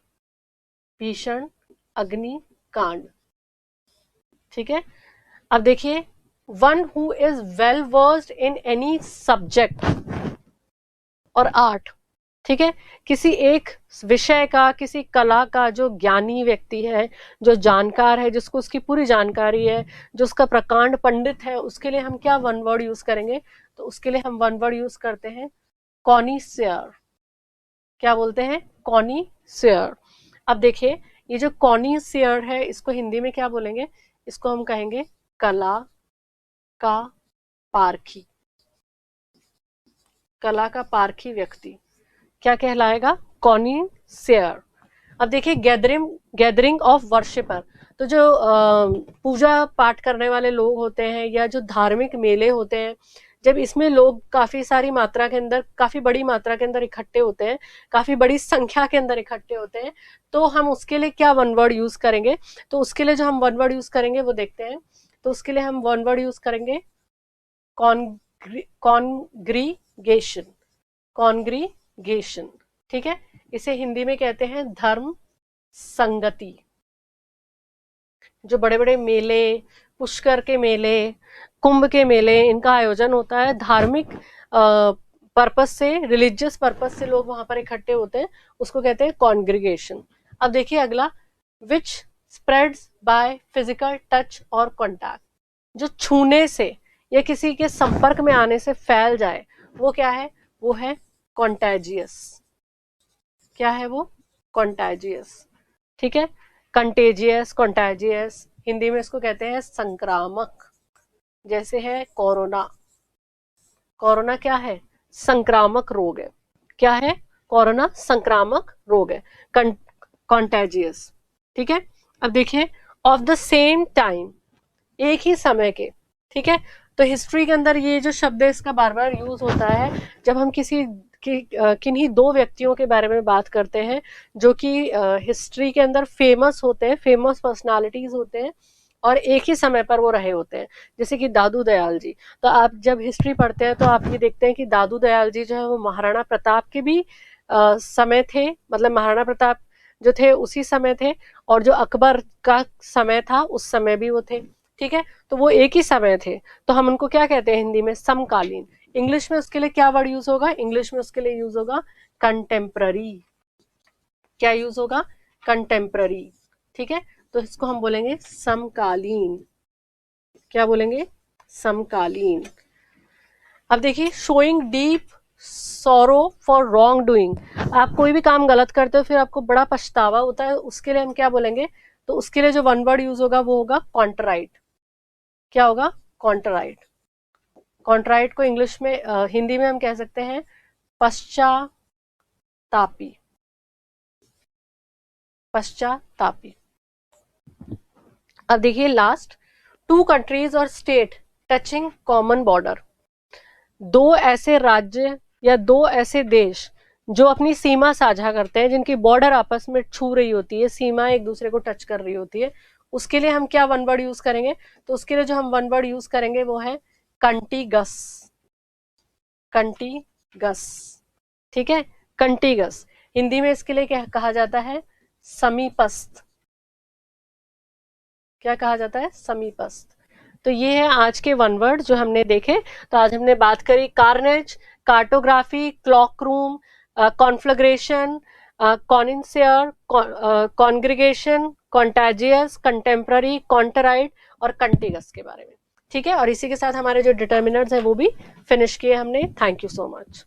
भीषण अग्निकांड। ठीक है। अब देखिए one who is well versed in any subject और आर्ट। ठीक है, किसी एक विषय का, किसी कला का जो ज्ञानी व्यक्ति है, जो जानकार है, जिसको उसकी पूरी जानकारी है, जो उसका प्रकांड पंडित है, उसके लिए हम क्या वन वर्ड यूज करेंगे? तो उसके लिए हम वन वर्ड यूज करते हैं कॉनिसियर। क्या बोलते हैं? कॉनिसियर। अब देखिए ये जो कॉनिसियर है इसको हिंदी में क्या बोलेंगे? इसको हम कहेंगे कला का पारखी। कला का पारखी व्यक्ति क्या कहलाएगा? कॉनिसियर। अब देखिए गैदरिंग ऑफ वर्शिपर, तो जो पूजा पाठ करने वाले लोग होते हैं या जो धार्मिक मेले होते हैं, जब इसमें लोग काफी सारी मात्रा के अंदर, काफी बड़ी मात्रा के अंदर इकट्ठे होते हैं, काफी बड़ी संख्या के अंदर इकट्ठे होते हैं, तो हम उसके लिए क्या वन वर्ड यूज करेंगे? तो उसके लिए जो हम वन वर्ड यूज करेंगे वो देखते हैं। तो उसके लिए हम वन वर्ड यूज करेंगे कॉन्ग्रीगेशन। कॉन्ग्रीगेशन। ठीक है, इसे हिंदी में कहते हैं धर्म संगति। जो बड़े बड़े मेले, पुष्कर के मेले, कुंभ के मेले, इनका आयोजन होता है धार्मिक पर्पस से, रिलीजियस पर्पस से लोग वहां पर इकट्ठे होते हैं, उसको कहते हैं कॉन्ग्रीगेशन। अब देखिए अगला, विच स्प्रेड्स बाय फिजिकल टच और कॉन्टैक्ट, जो छूने से या किसी के संपर्क में आने से फैल जाए, वो क्या है? वो है कॉन्टेजियस। क्या है वो? कॉन्टेजियस। ठीक है, कंटेजियस, कॉन्टेजियस, हिंदी में इसको कहते हैं संक्रामक। जैसे है कोरोना। कोरोना क्या है? संक्रामक रोग है। क्या है? कोरोना संक्रामक रोग है, कॉन्टेजियस। ठीक है। अब देखिए ऑफ द सेम टाइम, एक ही समय के। ठीक है, तो हिस्ट्री के अंदर ये जो शब्द है इसका बार बार यूज होता है जब हम किन्हीं दो व्यक्तियों के बारे में बात करते हैं जो कि हिस्ट्री के अंदर फेमस होते हैं, फेमस पर्सनालिटीज होते हैं और एक ही समय पर वो रहे होते हैं। जैसे कि दादू दयाल जी। तो आप जब हिस्ट्री पढ़ते हैं तो आप ये देखते हैं कि दादू दयाल जी जो है वो महाराणा प्रताप के भी समय थे, मतलब महाराणा प्रताप जो थे उसी समय थे, और जो अकबर का समय था उस समय भी वो थे। ठीक है, तो वो एक ही समय थे, तो हम उनको क्या कहते हैं हिंदी में? समकालीन। इंग्लिश में उसके लिए क्या वर्ड यूज होगा? इंग्लिश में उसके लिए यूज होगा कंटेम्प्ररी। क्या यूज होगा? कंटेम्प्ररी। ठीक है, तो इसको हम बोलेंगे समकालीन। क्या बोलेंगे? समकालीन। अब देखिए showing deep sorrow for wrong doing, आप कोई भी काम गलत करते हो फिर आपको बड़ा पछतावा होता है, उसके लिए हम क्या बोलेंगे? तो उसके लिए जो वन वर्ड यूज होगा वो होगा कॉन्ट्राइट। क्या होगा? कॉन्ट्राइट। कॉन्ट्राइट को इंग्लिश में हिंदी में हम कह सकते हैं पश्चातापी। पश्चातापी। अब देखिए लास्ट, टू कंट्रीज और स्टेट टचिंग कॉमन बॉर्डर, दो ऐसे राज्य या दो ऐसे देश जो अपनी सीमा साझा करते हैं, जिनकी बॉर्डर आपस में छू रही होती है, सीमा एक दूसरे को टच कर रही होती है, उसके लिए हम क्या वन वर्ड यूज करेंगे? तो उसके लिए जो हम वन वर्ड यूज करेंगे वो है कंटीगस। कंटीगस। ठीक है, कंटीगस। हिंदी में इसके लिए क्या कहा जाता है? समीपस्थ। क्या कहा जाता है? समीपस्थ। तो ये है आज के वन वर्ड जो हमने देखे। तो आज हमने बात करी carnage, cartography, cloak room, conflagration, connoisseur, congregation, contagious, contemporary, contrite और कंटिगस के बारे में। ठीक है, और इसी के साथ हमारे जो डिटर्मिनर्स हैं वो भी फिनिश किए हमने। Thank you so much.